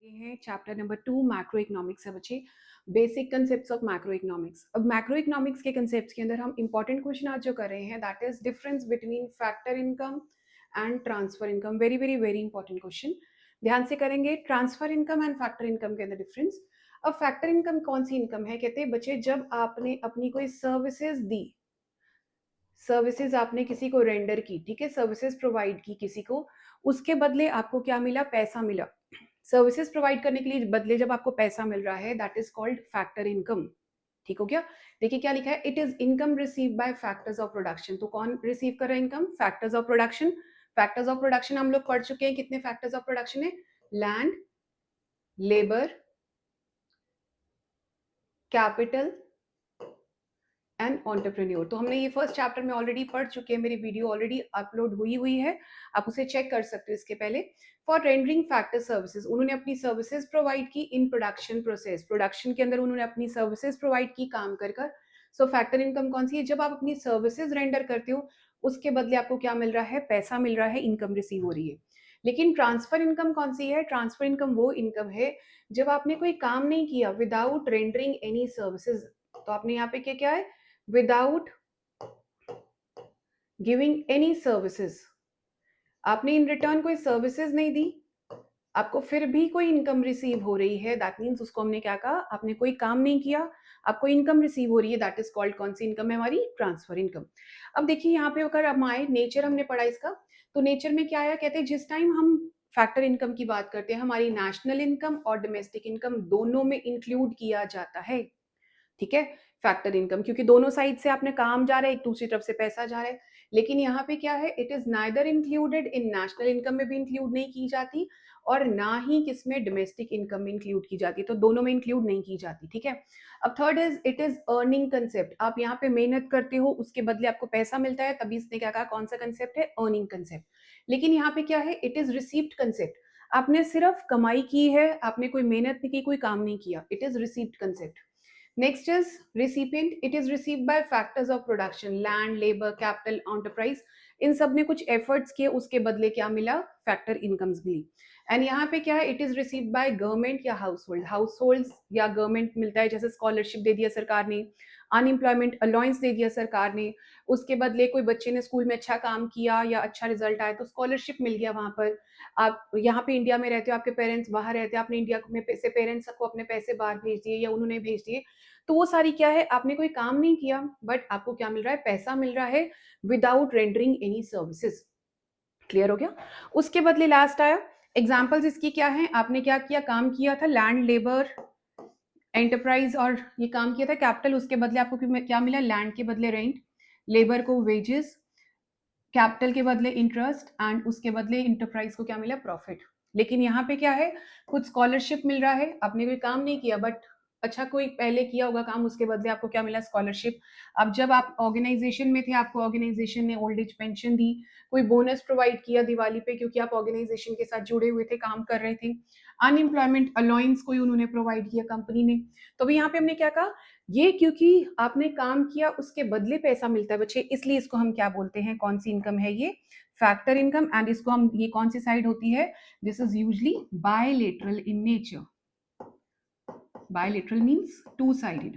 ये है chapter number 2 macro economics है बच्चे। Basic concepts of macro economics. अब मैक्रो इकोनॉमिक्स के कंसेप्ट्स के अंदर हम इंपॉर्टेंट क्वेश्चन आज जो कर रहे हैं that is difference between factor income and transfer income. Very very very important question, ध्यान से करेंगे। Transfer income and factor income के अंदर डिफरेंस। अब फैक्टर इनकम कौन सी इनकम है? कहते हैं बच्चे जब आपने अपनी कोई सर्विसेज दी, सर्विसेज आपने किसी को रेंडर की, ठीक है, सर्विसेज प्रोवाइड की किसी को, उसके बदले आपको क्या मिला? पैसा मिला। सर्विसेज प्रोवाइड करने के लिए बदले जब आपको पैसा मिल रहा है that is called factor income. ठीक हो गया? देखिए क्या लिखा है, it is income receive by factors of production. तो कौन रिसीव कर रहा है income? Factors of production. Factors of production हम लोग पढ़ चुके हैं, कितने फैक्टर्स ऑफ प्रोडक्शन है? Land, labour, capital and entrepreneur. तो हमने ये फर्स्ट चैप्टर में ऑलरेडी पढ़ चुके हैं, मेरी वीडियो ऑलरेडी अपलोड हुई है, आप उसे चेक कर सकते हो इसके पहले। फॉर रेंडरिंग फैक्टर सर्विसेज, उन्होंने अपनी सर्विसेज प्रोवाइड की इन प्रोडक्शन प्रोसेस, प्रोडक्शन के अंदर उन्होंने अपनी सर्विसेज प्रोवाइड की काम कर कर। सो फैक्टर इनकम कौन सी है? जब आप अपनी सर्विसेज रेंडर करते हो उसके बदले आपको क्या मिल रहा है? पैसा मिल रहा है, इनकम रिसीव हो रही है। लेकिन ट्रांसफर इनकम कौन सी है? ट्रांसफर इनकम वो इनकम है जब आपने कोई काम नहीं किया, विदाउट रेंडरिंग एनी सर्विसेज। तो आपने यहाँ पे क्या है? विदाउट गिविंग एनी सर्विसेज, आपने इन रिटर्न कोई सर्विसेज नहीं दी, आपको फिर भी कोई इनकम रिसीव हो रही है, दैट मीन्स उसको हमने क्या कहा? आपने कोई काम नहीं किया, आपको इनकम रिसीव हो रही है, दैट इज कॉल्ड कौन सी इनकम है? हमारी ट्रांसफर इनकम। अब देखिए यहाँ पे अगर हम आए, नेचर हमने पढ़ा इसका, तो नेचर में क्या आया? कहते हैं जिस टाइम हम फैक्टर इनकम की बात करते हैं, हमारी नेशनल इनकम और डोमेस्टिक इनकम दोनों में इंक्लूड किया जाता है, ठीक है, फैक्टर इनकम, क्योंकि दोनों साइड से आपने काम जा रहा है, एक दूसरी तरफ से पैसा जा रहा है। लेकिन यहाँ पे क्या है? It is neither included in national income में भी इंक्लूड नहीं की जाती और ना ही किसमें? डोमेस्टिक इनकम में इंक्लूड की जाती, तो दोनों में इंक्लूड नहीं की जाती, ठीक है। अब third is it is earning concept. आप यहाँ पे मेहनत करते हो, उसके बदले आपको पैसा मिलता है, तभी इसने क्या कहा? कौन सा कंसेप्ट है? Earning concept. लेकिन यहाँ पे क्या है? It is received concept. आपने सिर्फ कमाई की है, आपने कोई मेहनत नहीं की, कोई काम नहीं किया, it is received concept. Next is recipient. It is received by factors of production, land, labor, capital, enterprise. इन सब ने कुछ एफर्ट्स किए, उसके बदले क्या मिला? Factor incomes milli. एंड यहाँ पे क्या है? It is received by government या हाउस होल्ड। हाउस होल्ड या गवर्नमेंट मिलता है, जैसे स्कॉलरशिप दे दिया सरकार ने, अनएम्प्लॉयमेंट अलाउंस दे दिया सरकार ने, उसके बदले कोई बच्चे ने स्कूल में अच्छा काम किया या अच्छा रिजल्ट आया तो स्कॉलरशिप मिल गया वहां पर। आप यहाँ पे इंडिया में रहते हो, आपके पेरेंट्स बाहर रहते हैं, आपने इंडिया में से पेरेंट्स को अपने पैसे बाहर भेज दिए या उन्होंने भेज दिए, तो वो सारी क्या है? आपने कोई काम नहीं किया बट आपको क्या मिल रहा है? पैसा मिल रहा है, without rendering any services. Clear हो गया? उसके बदले लास्ट आया, एग्जाम्पल्स इसकी क्या है? आपने क्या किया? काम किया था, लैंड, लेबर, एंटरप्राइज, और ये काम किया था कैपिटल, उसके बदले आपको क्या मिला? लैंड के बदले रेंट, लेबर को वेजेस, कैपिटल के बदले इंटरेस्ट, एंड उसके बदले इंटरप्राइज को क्या मिला? प्रॉफिट। लेकिन यहाँ पे क्या है? कुछ स्कॉलरशिप मिल रहा है, आपने कोई काम नहीं किया बट अच्छा कोई पहले किया होगा काम, उसके बदले आपको क्या मिला? स्कॉलरशिप। अब जब आप ऑर्गेनाइजेशन में थे, आपको ऑर्गेनाइजेशन ने ओल्ड एज पेंशन दी, कोई बोनस प्रोवाइड किया दिवाली पे क्योंकि आप ऑर्गेनाइजेशन के साथ जुड़े हुए थे, काम कर रहे थे, अनएम्प्लॉयमेंट अलाउंस कोई उन्होंने प्रोवाइड किया कंपनी ने। तो भी यहाँ पे हमने क्या कहा? ये क्योंकि आपने काम किया उसके बदले पैसा मिलता है बच्चे, इसलिए इसको हम क्या बोलते हैं? कौन सी इनकम है ये? Factor income. एंड इसको हम, ये कौन सी साइड होती है? This is usually bilateral in nature. Bilateral means two sided,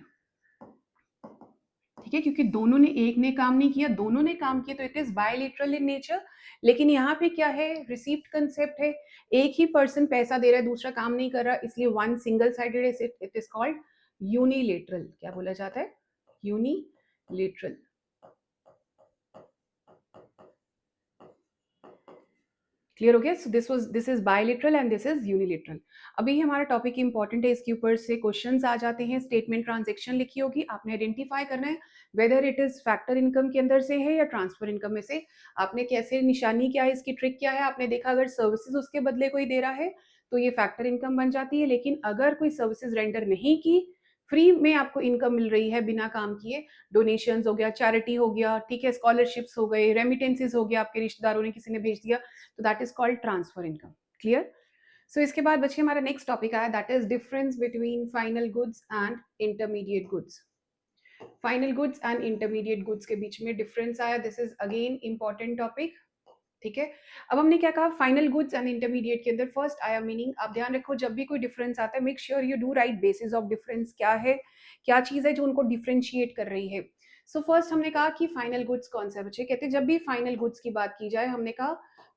ठीक है, क्योंकि दोनों ने, एक ने काम नहीं किया, दोनों ने काम किया, तो it is bilateral in nature. लेकिन यहाँ पे क्या है? रिसीप्ट कंसेप्ट है, एक ही पर्सन पैसा दे रहा है, दूसरा काम नहीं कर रहा, इसलिए one single sided, it is called unilateral. क्या बोला जाता है? यूनिलेटरल। क्लियर हो गया? सो this is bilateral and this is unilateral. अभी हमारा टॉपिक इंपॉर्टेंट है, इसके ऊपर से क्वेश्चंस आ जाते हैं। स्टेटमेंट ट्रांजेक्शन लिखी होगी, आपने आइडेंटिफाई करना है whether it is factor income के अंदर से है या ट्रांसफर इनकम में से। आपने कैसे निशानी, क्या है इसकी ट्रिक, क्या है? आपने देखा अगर सर्विसेज उसके बदले कोई दे रहा है तो ये फैक्टर इनकम बन जाती है, लेकिन अगर कोई सर्विसेज रेंडर नहीं की, फ्री में आपको इनकम मिल रही है बिना काम किए, डोनेशंस हो गया, चैरिटी हो गया, ठीक है, स्कॉलरशिप्स हो गए, रेमिटेंसेज हो गया, आपके रिश्तेदारों ने किसी ने भेज दिया, तो that is called transfer income. Clear? सो इसके बाद बच्चे हमारा नेक्स्ट टॉपिक आया, that is difference between final goods and intermediate goods. Final goods and intermediate goods के बीच में डिफरेंस आया, this is again important topic, ठीक है। अब हमने क्या कहा, फाइनल गुड्स एंड इंटरमीडिएट के अंदर फर्स्ट आया मीनिंग। आप ध्यान रखो जब भी कोई डिफरेंस आता है, make sure you do right basis of difference, क्या है, क्या चीज है जो उनको डिफरेंशिएट कर रही है। सो फर्स्ट हमने कहा कि फाइनल गुड्स कौन सा है बच्चे, कहते हैं जब भी फाइनल गुड्स की बात की जाए, हमने कहा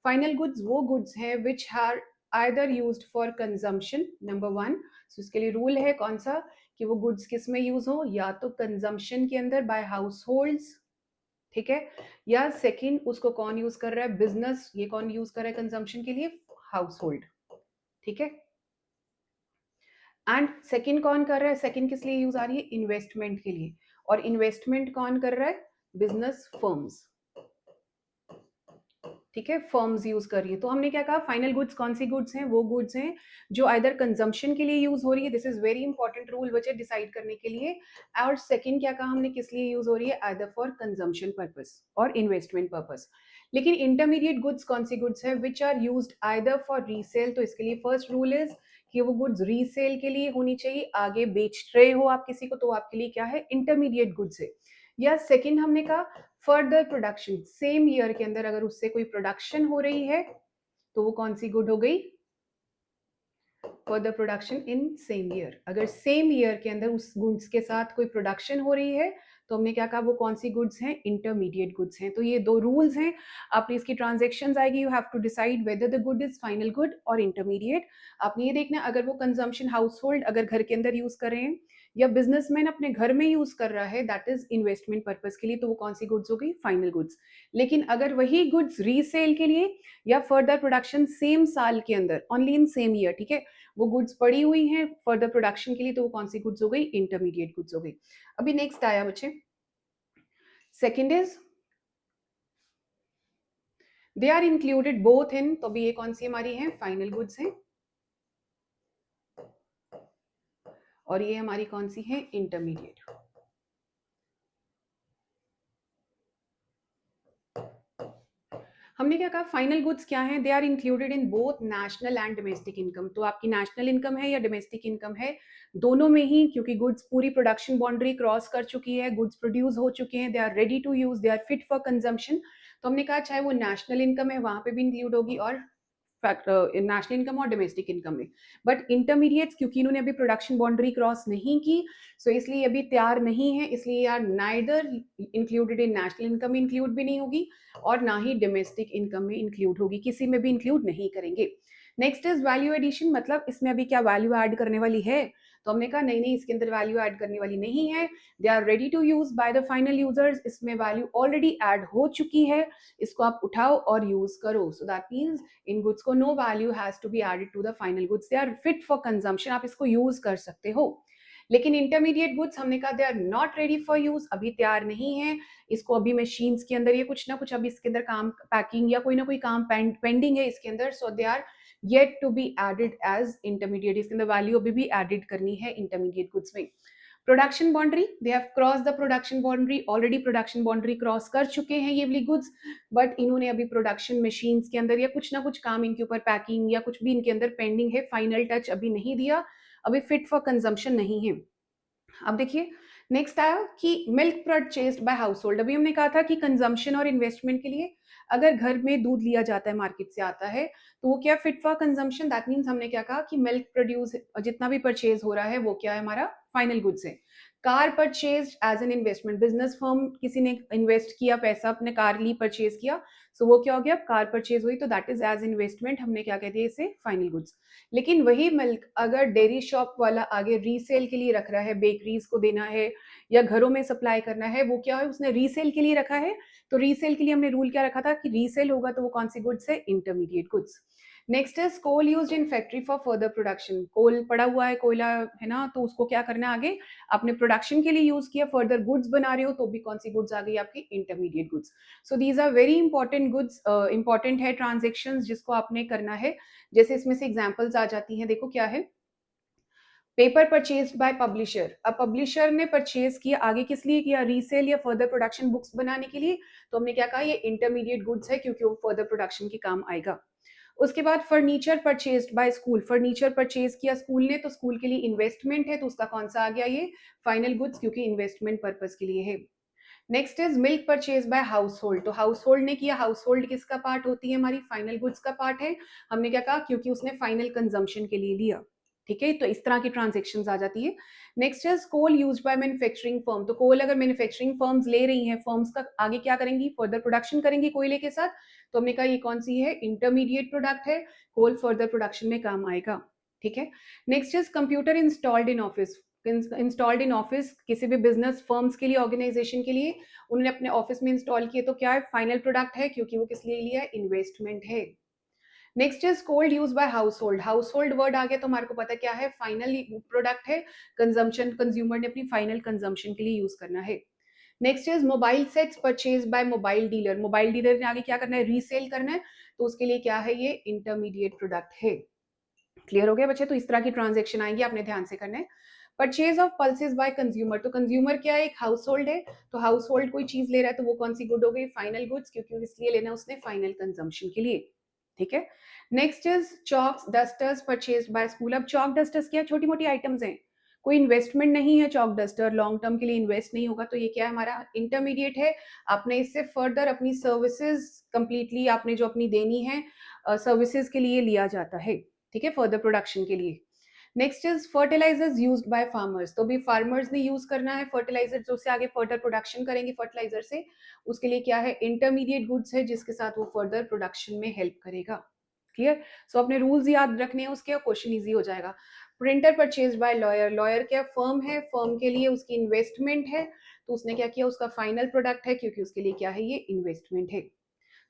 फाइनल गुड्स वो गुड्स हैं which are either used for consumption, number one. So इसके लिए रूल है कौन सा, कि वो गुड्स किस में यूज हो, या तो कंजम्पशन के अंदर बाय हाउस होल्ड्स, ठीक है, या सेकंड उसको कौन यूज कर रहा है, बिजनेस, ये कौन यूज कर रहा है कंजम्पशन के लिए, हाउस होल्ड, ठीक है। एंड सेकंड कौन कर रहा है, सेकंड किस लिए यूज आ रही है, इन्वेस्टमेंट के लिए, और इन्वेस्टमेंट कौन कर रहा है, बिजनेस फर्म्स, ठीक है, फर्म्स यूज कर रही है। तो हमने क्या कहा, फाइनल गुड्स कौन सी गुड्स हैं, वो गुड्स हैं जो आइदर कंजम्पशन के लिए यूज हो रही है, this is very important rule बच्चे डिसाइड करने के लिए। और सेकंड क्या कहा हमने, किस लिए यूज हो रही है, आइदर फॉर कंजम्पशन पर्पस और इन्वेस्टमेंट पर्पस। लेकिन इंटरमीडिएट गुड्स कौन सी गुड्स है, which are used either for resale, तो इसके लिए फर्स्ट रूल इज कि वो गुड्स रीसेल के लिए होनी चाहिए, आगे बेच रहे हो आप किसी को तो आपके लिए क्या है, इंटरमीडिएट गुड्स है। या सेकंड हमने कहा फर्दर प्रोडक्शन, सेम ईयर के अंदर अगर उससे कोई प्रोडक्शन हो रही है तो वो कौन सी गुड हो गई, further production in same year. अगर सेम ईयर के अंदर उस गुड्स के साथ कोई प्रोडक्शन हो रही है तो हमने क्या कहा, वो कौन सी गुड्स हैं, इंटरमीडिएट गुड्स हैं। तो ये दो रूल्स हैं, आपने इसकी ट्रांजेक्शन आएगी, you have to decide whether the good is final good और इंटरमीडिएट। आपने ये देखना अगर वो कंजम्पशन हाउस होल्ड अगर घर के अंदर यूज कर रहे हैं, या बिजनेसमैन अपने घर में यूज कर रहा है दैट इज इन्वेस्टमेंट पर्पज के लिए, तो वो कौन सी गुड्स हो गई, फाइनल गुड्स। लेकिन अगर वही गुड्स रीसेल के लिए या फर्दर प्रोडक्शन सेम साल के अंदर, ओनली इन सेम ईयर, ठीक है, वो गुड्स पड़ी हुई हैं फर्दर प्रोडक्शन के लिए, तो वो कौन सी गुड्स हो गई, इंटरमीडिएट गुड्स हो गई। अभी नेक्स्ट आया बच्चे, second is they are included both in, तो अभी ये कौन सी हमारी है, फाइनल गुड्स हैं, और ये हमारी कौन सी है, इंटरमीडिएट। हमने क्या कहा, फाइनल गुड्स क्या है, they are included in both national and domestic income. तो आपकी नेशनल इनकम है या डोमेस्टिक इनकम है, दोनों में ही, क्योंकि गुड्स पूरी प्रोडक्शन बाउंड्री क्रॉस कर चुकी है, गुड्स प्रोड्यूस हो चुके हैं, they are ready to use, they are fit for consumption. तो हमने कहा चाहे वो नेशनल इनकम है वहां पे भी इंक्लूड होगी, और नेशनल इनकम और डोमेस्टिक इनकम में। बट इंटरमीडिएट्स क्योंकि इन्होंने अभी प्रोडक्शन बाउंड्री क्रॉस नहीं की, सो इसलिए अभी तैयार नहीं है, इसलिए यार neither included in national income में इंक्लूड भी नहीं होगी और ना ही डोमेस्टिक इनकम में इंक्लूड होगी, किसी में भी इंक्लूड नहीं करेंगे। नेक्स्ट इज वैल्यू एडिशन, मतलब इसमें अभी क्या वैल्यू ऐड करने वाली है, तो हमने कहा नहीं नहीं, इसके अंदर वैल्यू ऐड करने वाली नहीं है, they are ready to use by the final users, इसमें वैल्यू ऑलरेडी ऐड हो चुकी है, इसको आप उठाओ और यूज करो। सो दैट मीन्स इन गुड्स को no value has to be added to the final goods, they are fit for consumption, आप इसको यूज कर सकते हो। लेकिन इंटरमीडिएट गुड्स हमने कहा they are not ready for use, अभी तैयार नहीं है, इसको अभी मशीन्स के अंदर ये कुछ ना कुछ अभी इसके अंदर काम, पैकिंग या कोई ना कोई काम पेंडिंग है इसके अंदर, so they are yet to be added as intermediate, इसके अंदर वैल्यू अभी भी एडेड करनी है इंटरमीडिएट गुड्स में। Production boundary, they have cross the production boundary, already production boundary cross कर चुके हैं ये वाली गुड्स, बट इन्होंने अभी प्रोडक्शन मशीन्स के अंदर या कुछ ना कुछ काम इनके ऊपर पैकिंग या कुछ भी इनके अंदर पेंडिंग है, फाइनल टच अभी नहीं दिया, अभी फिट फॉर कंजम्पशन नहीं है। अब देखिए नेक्स्ट आया कि milk purchased bye house hold, अभी हमने कहा था कि कंजम्पशन और इन्वेस्टमेंट के लिए अगर घर में दूध लिया जाता है, मार्केट से आता है, तो वो क्या fit for consumption, that means हमने क्या कहा कि मिल्क प्रोड्यूस जितना भी परचेज हो रहा है वो क्या है, हमारा फाइनल गुड्स है। Car purchase as an investment, business firm किसी ने इन्वेस्ट किया पैसा, अपने कार ली परचेज किया, सो वो क्या हो गया, कार परचेज हुई, तो दैट इज एज इन्वेस्टमेंट, हमने क्या कह दिया इसे, फाइनल गुड्स। लेकिन वही मिल्क अगर डेयरी शॉप वाला आगे रीसेल के लिए रख रहा है, बेकरीज को देना है या घरों में सप्लाई करना है, वो क्या है, उसने रीसेल के लिए रखा है, तो रीसेल के लिए हमने रूल क्या रखा था कि रीसेल होगा तो वो कौन सी गुड्स है, intermediate goods. Next is coal used in factory for further production, coal पड़ा हुआ है, कोयला है ना, तो उसको क्या करना है आगे, आपने प्रोडक्शन के लिए यूज किया, फर्दर गुड्स बना रहे हो, तो भी कौन सी गुड्स आ गई आपकी, intermediate goods. So these are very important goods, important है ट्रांजेक्शन जिसको आपने करना है। जैसे इसमें से एग्जांपल्स आ जाती हैं, देखो क्या है, पेपर परचेज बाय पब्लिशर, अब पब्लिशर ने परचेज किया, आगे किस लिए किया, रीसेल या फर्दर प्रोडक्शन बुक्स बनाने के लिए, तो हमने क्या कहा ये इंटरमीडिएट गुड्स है क्योंकि वो फर्दर प्रोडक्शन के काम आएगा। उसके बाद furniture purchased bye school, furniture purchase किया स्कूल ने, तो स्कूल के लिए इन्वेस्टमेंट है, तो उसका कौन सा आ गया ये, फाइनल गुड्स, क्योंकि इन्वेस्टमेंट पर्पज के लिए है। Next is milk purchase by house hold. तो हाउस होल्ड ने किया, हाउस होल्ड किसका पार्ट होती है, हमारी फाइनल गुड्स का पार्ट है। हमने क्या कहा, क्योंकि उसने फाइनल कंजम्पशन के लिए लिया, ठीक है, तो इस तरह की ट्रांजेक्शन आ जाती है। Next is coal use by manufacturing firm. तो कोल अगर मैन्युफैक्चरिंग फर्म्स ले रही हैं, फर्म्स का आगे क्या करेंगी, फर्दर प्रोडक्शन करेंगी कोयले के साथ। तो हमने कहा ये कौन सी है, इंटरमीडिएट प्रोडक्ट है, कोल फर्दर प्रोडक्शन में काम आएगा, ठीक है। Next is computer installed in office. Installed in office किसी भी बिजनेस फर्म्स के लिए, ऑर्गेनाइजेशन के लिए उन्होंने अपने ऑफिस में इंस्टॉल किए, तो क्या है, फाइनल प्रोडक्ट है, क्योंकि वो किस लिए लिया है, इन्वेस्टमेंट है। Next is coal use by household. Household word आ गया तो हमारे को पता क्या है, फाइनल प्रोडक्ट है, कंजम्पशन, कंज्यूमर ने अपनी फाइनल कंजम्पशन के लिए यूज करना है। Next is mobile sets purchase by mobile dealer. Mobile dealer ने आगे क्या करना है, रीसेल करना है, तो उसके लिए क्या है, ये इंटरमीडिएट प्रोडक्ट है। क्लियर हो गया बच्चे, तो इस तरह की ट्रांजेक्शन आएंगी, आपने ध्यान से करना है। Purchase of pulses by consumer. तो कंज्यूमर क्या है, एक हाउस होल्ड है, तो हाउस होल्ड कोई चीज ले रहा है तो वो कौन सी गुड हो गई, फाइनल गुड्स, क्योंकि इसलिए लेना उसने फाइनल कंजम्पशन के लिए, ठीक है। Next is chalks dusters purchase by school. अब चॉक डस्टर्स क्या, छोटी मोटी आइटम्स हैं, कोई इन्वेस्टमेंट नहीं है, चॉक डस्टर लॉन्ग टर्म के लिए इन्वेस्ट नहीं होगा, तो ये क्या है, हमारा इंटरमीडिएट है। आपने इससे फर्दर अपनी सर्विसेज कंप्लीटली आपने जो अपनी देनी है सर्विसेज के लिए लिया जाता है, ठीक है, फर्दर प्रोडक्शन के लिए। Next is fertilisers used by farmers. तो भी फार्मर्स ने यूज करना है फर्टिलाइजर, जो से आगे फर्दर प्रोडक्शन करेंगे फर्टिलाइजर से, उसके लिए क्या है, इंटरमीडिएट गुड्स है, जिसके साथ वो फर्दर प्रोडक्शन में हेल्प करेगा। क्लियर। सो अपने रूल्स याद रखने हैं उसके, क्वेश्चन इजी हो जाएगा। Printer purchase by lawyer. Lawyer क्या फर्म है, फर्म के लिए उसकी इन्वेस्टमेंट है, तो उसने क्या किया, उसका फाइनल प्रोडक्ट है, क्योंकि उसके लिए क्या है, ये इन्वेस्टमेंट है।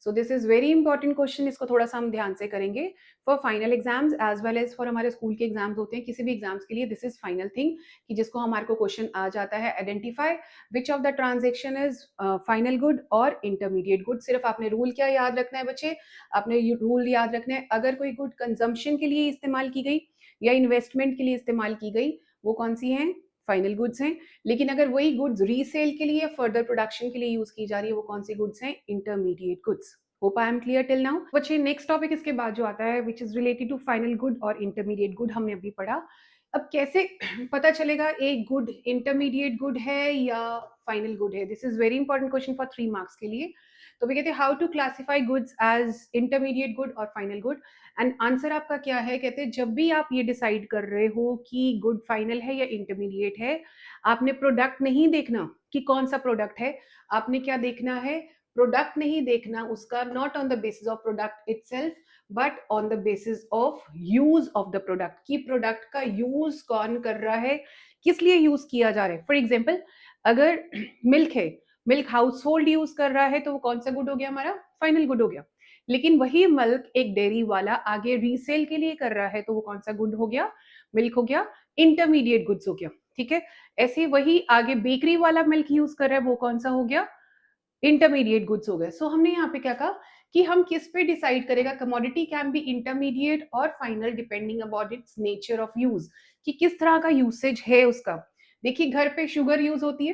So this is very important question, इसको थोड़ा सा हम ध्यान से करेंगे for final exams as well as for हमारे स्कूल के एग्जाम्स होते हैं, किसी भी एग्जाम्स के लिए दिस इज फाइनल थिंग, कि जिसको हमारे को क्वेश्चन आ जाता है, identify which of the transaction is final good और इंटरमीडिएट गुड। सिर्फ आपने रूल क्या याद रखना है बच्चे, आपने रूल याद रखना है, अगर कोई गुड कंजम्पशन के लिए इस्तेमाल की गई या इन्वेस्टमेंट के लिए इस्तेमाल की गई, वो कौन सी है, फाइनल गुड्स हैं। लेकिन अगर वही गुड्स रीसेल के लिए, फर्दर प्रोडक्शन के लिए यूज की जा रही है, वो कौन सी गुड्स हैं, intermediate goods. Hope I am clear till now. बच्चे नेक्स्ट टॉपिक इसके बाद जो आता है which is related to final good और इंटरमीडिएट गुड, हमने अभी पढ़ा। अब कैसे पता चलेगा एक गुड इंटरमीडिएट गुड है या फाइनल गुड है, this is very important question for 3 marks के लिए। तो वे कहते हैं how to classify goods as intermediate good और फाइनल गुड, एंड आंसर आपका क्या है, कहते हैं जब भी आप ये डिसाइड कर रहे हो कि गुड फाइनल है या इंटरमीडिएट है, आपने प्रोडक्ट नहीं देखना कि कौन सा प्रोडक्ट है, आपने क्या देखना है, प्रोडक्ट नहीं देखना उसका, not on the basis of product itself but on the basis of use of the product, कि प्रोडक्ट का यूज कौन कर रहा है, किस लिए यूज किया जा रहा है। फॉर एग्जाम्पल अगर मिल्क है, मिल्क हाउस होल्ड यूज कर रहा है, तो वो कौन सा गुड हो गया, हमारा फाइनल गुड हो गया। लेकिन वही मिल्क एक डेयरी वाला आगे रीसेल के लिए कर रहा है, तो वो कौन सा गुड हो गया, मिल्क हो गया, इंटरमीडिएट गुड्स हो गया, ठीक है। ऐसे वही आगे बेकरी वाला मिल्क यूज कर रहा है, वो कौन सा हो गया, इंटरमीडिएट गुड्स हो गए। सो हमने यहाँ पे क्या कहा कि हम किस पे डिसाइड करेगा, कमोडिटी कैन बी इंटरमीडिएट और final depending about it's nature of use, कि किस तरह का यूसेज है उसका। देखिए घर पे शुगर यूज होती है,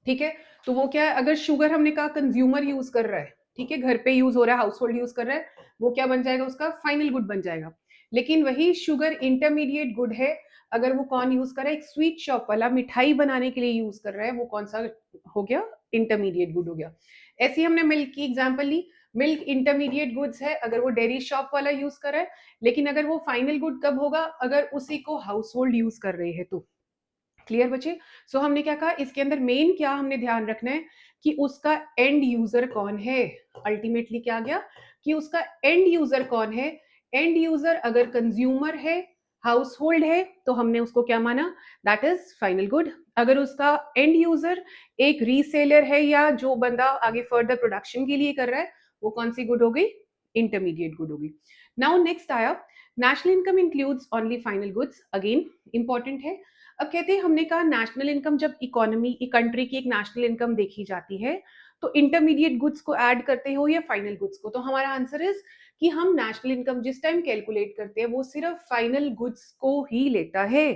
ठीक है, तो वो क्या है, अगर शुगर हमने कहा कंज्यूमर यूज कर रहा है, ठीक है, घर पे यूज हो रहा है, हाउस होल्ड यूज कर रहा है, वो क्या बन जाएगा, उसका फाइनल गुड बन जाएगा। लेकिन वही शुगर इंटरमीडिएट गुड है अगर वो कौन यूज कर रहा है, एक स्वीट शॉप वाला मिठाई बनाने के लिए यूज कर रहा है, वो कौन सा हो गया, इंटरमीडिएट गुड हो गया। ऐसे ही हमने मिल्क की एग्जाम्पल ली, मिल्क इंटरमीडिएट गुड्स है अगर वो डेयरी शॉप वाला यूज कर रहा है, लेकिन अगर वो फाइनल गुड कब होगा, अगर उसी को हाउस होल्ड यूज कर रहे हैं तो। क्लियर बच्चे। सो हमने क्या कहा, इसके अंदर मेन क्या हमने ध्यान रखना है कि उसका एंड यूजर कौन है, अल्टीमेटली क्या गया कि उसका एंड यूजर कौन है। एंड यूजर अगर कंज्यूमर है, हाउस होल्ड है, तो हमने उसको क्या माना, दैट इज फाइनल गुड। अगर उसका एंड यूजर एक रीसेलर है या जो बंदा आगे फर्दर प्रोडक्शन के लिए कर रहा है, वो कौन सी गुड हो गई, इंटरमीडिएट गुड हो गई। नाउ नेक्स्ट आया, national income includes only final goods, again important है। अब कहते हैं हमने कहा नेशनल इनकम, जब इकोनॉमी कंट्री की एक नेशनल इनकम देखी जाती है, तो इंटरमीडिएट गुड्स को ऐड करते हो या फाइनल गुड्स को, तो हमारा आंसर इज कि हम नेशनल इनकम जिस टाइम कैलकुलेट करते हैं वो सिर्फ फाइनल गुड्स को ही लेता है।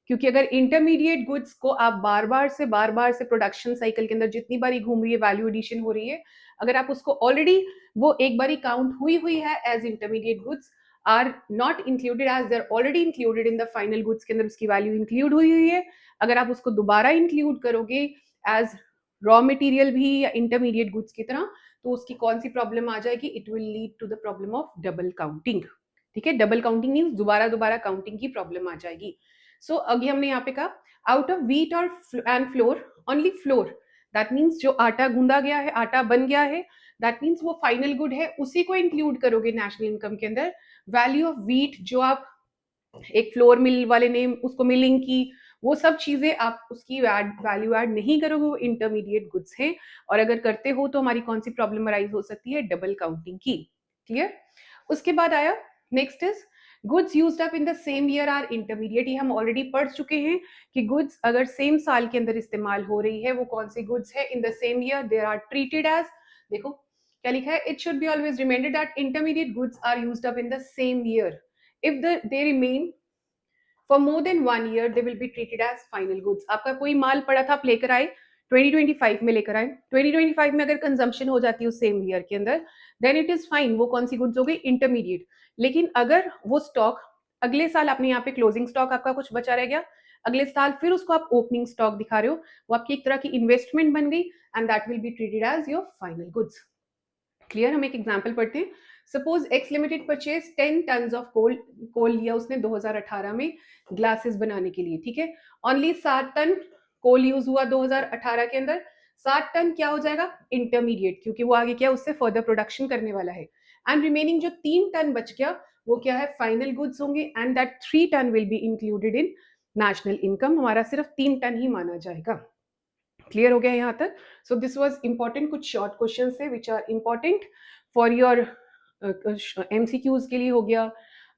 क्योंकि अगर इंटरमीडिएट गुड्स को आप बार बार से प्रोडक्शन साइकिल के अंदर जितनी बारी घूम रही है, वैल्यू एडिशन हो रही है, अगर आप उसको ऑलरेडी वो एक बारी काउंट हुई हुई है as intermediate goods, are not included as they're already included in the final goods के अंदर उसकी वैल्यू इंक्लूड हुई हुई है, अगर आप उसको दोबारा इंक्लूड करोगे एज रॉ मटेरियल भी या इंटरमीडिएट गुड्स की तरह, तो उसकी कौन सी प्रॉब्लम आ जाएगी? It will lead to the problem of double counting. ठीक है, डबल काउंटिंग मीन्स दोबारा दोबारा काउंटिंग की प्रॉब्लम आ जाएगी। सो अभी हमने यहाँ पे कहा आउट ऑफ व्हीट और and floor, only floor, that means जो आटा गूंदा गया है, आटा बन गया है, दैट मीन्स वो फाइनल गुड है, उसी को इंक्लूड करोगे नेशनल इनकम के अंदर। वैल्यू ऑफ व्हीट जो आप एक फ्लोर मिल वाले ने उसको मिलिंग की, वो सब चीजें आप उसकी वैल्यू ऐड नहीं करोगे, वो इंटरमीडिएट गुड्स हैं। और अगर करते हो तो हमारी कौन सी प्रॉब्लम अराइज हो सकती है? डबल काउंटिंग की। क्लियर? उसके बाद आया next is goods used up in the same year are intermediate. ये हम ऑलरेडी पढ़ चुके हैं कि गुड्स अगर सेम साल के अंदर इस्तेमाल हो रही है, वो कौन सी गुड्स है? In the same year they are treated as, देखो क्या लिखा है, it should be always reminded that intermediate goods are used up in the same year if they remain for more than 1 year they will be treated as final goods. आपका कोई माल पड़ा था, आप लेकर आए 2025 में, लेकर आए 2025 में, अगर कंजम्पशन हो जाती है उस सेम ईयर के अंदर, देन इट इज फाइन, वो कौन सी गुड्स हो गई? इंटरमीडिएट। लेकिन अगर वो स्टॉक अगले साल, आपने यहाँ पे क्लोजिंग स्टॉक आपका कुछ बचा रह गया, अगले साल फिर उसको आप ओपनिंग स्टॉक दिखा रहे हो, वो आपकी एक तरह की इन्वेस्टमेंट बन गई, and that will be treated as your final goods. Clear? हम एक एग्जाम्पल पढ़ते हैं। Suppose X limited purchase 10 ton of coal लिया उसने 2018 में ग्लासेस बनाने के लिए, ठीक है। ओनली 7 टन कोल यूज हुआ 2018 के अंदर। 7 टन क्या हो जाएगा? इंटरमीडिएट, क्योंकि वो आगे क्या उससे फर्दर प्रोडक्शन करने वाला है। एंड रिमेनिंग जो 3 टन बच गया, वो क्या है? फाइनल गुड्स होंगे, and that 3 ton will be included in national income. हमारा सिर्फ 3 टन ही माना जाएगा। क्लियर हो गया यहाँ तक? सो दिस वाज इंपॉर्टेंट, कुछ शॉर्ट क्वेश्चन है which are important for your MCQs के लिए हो गया,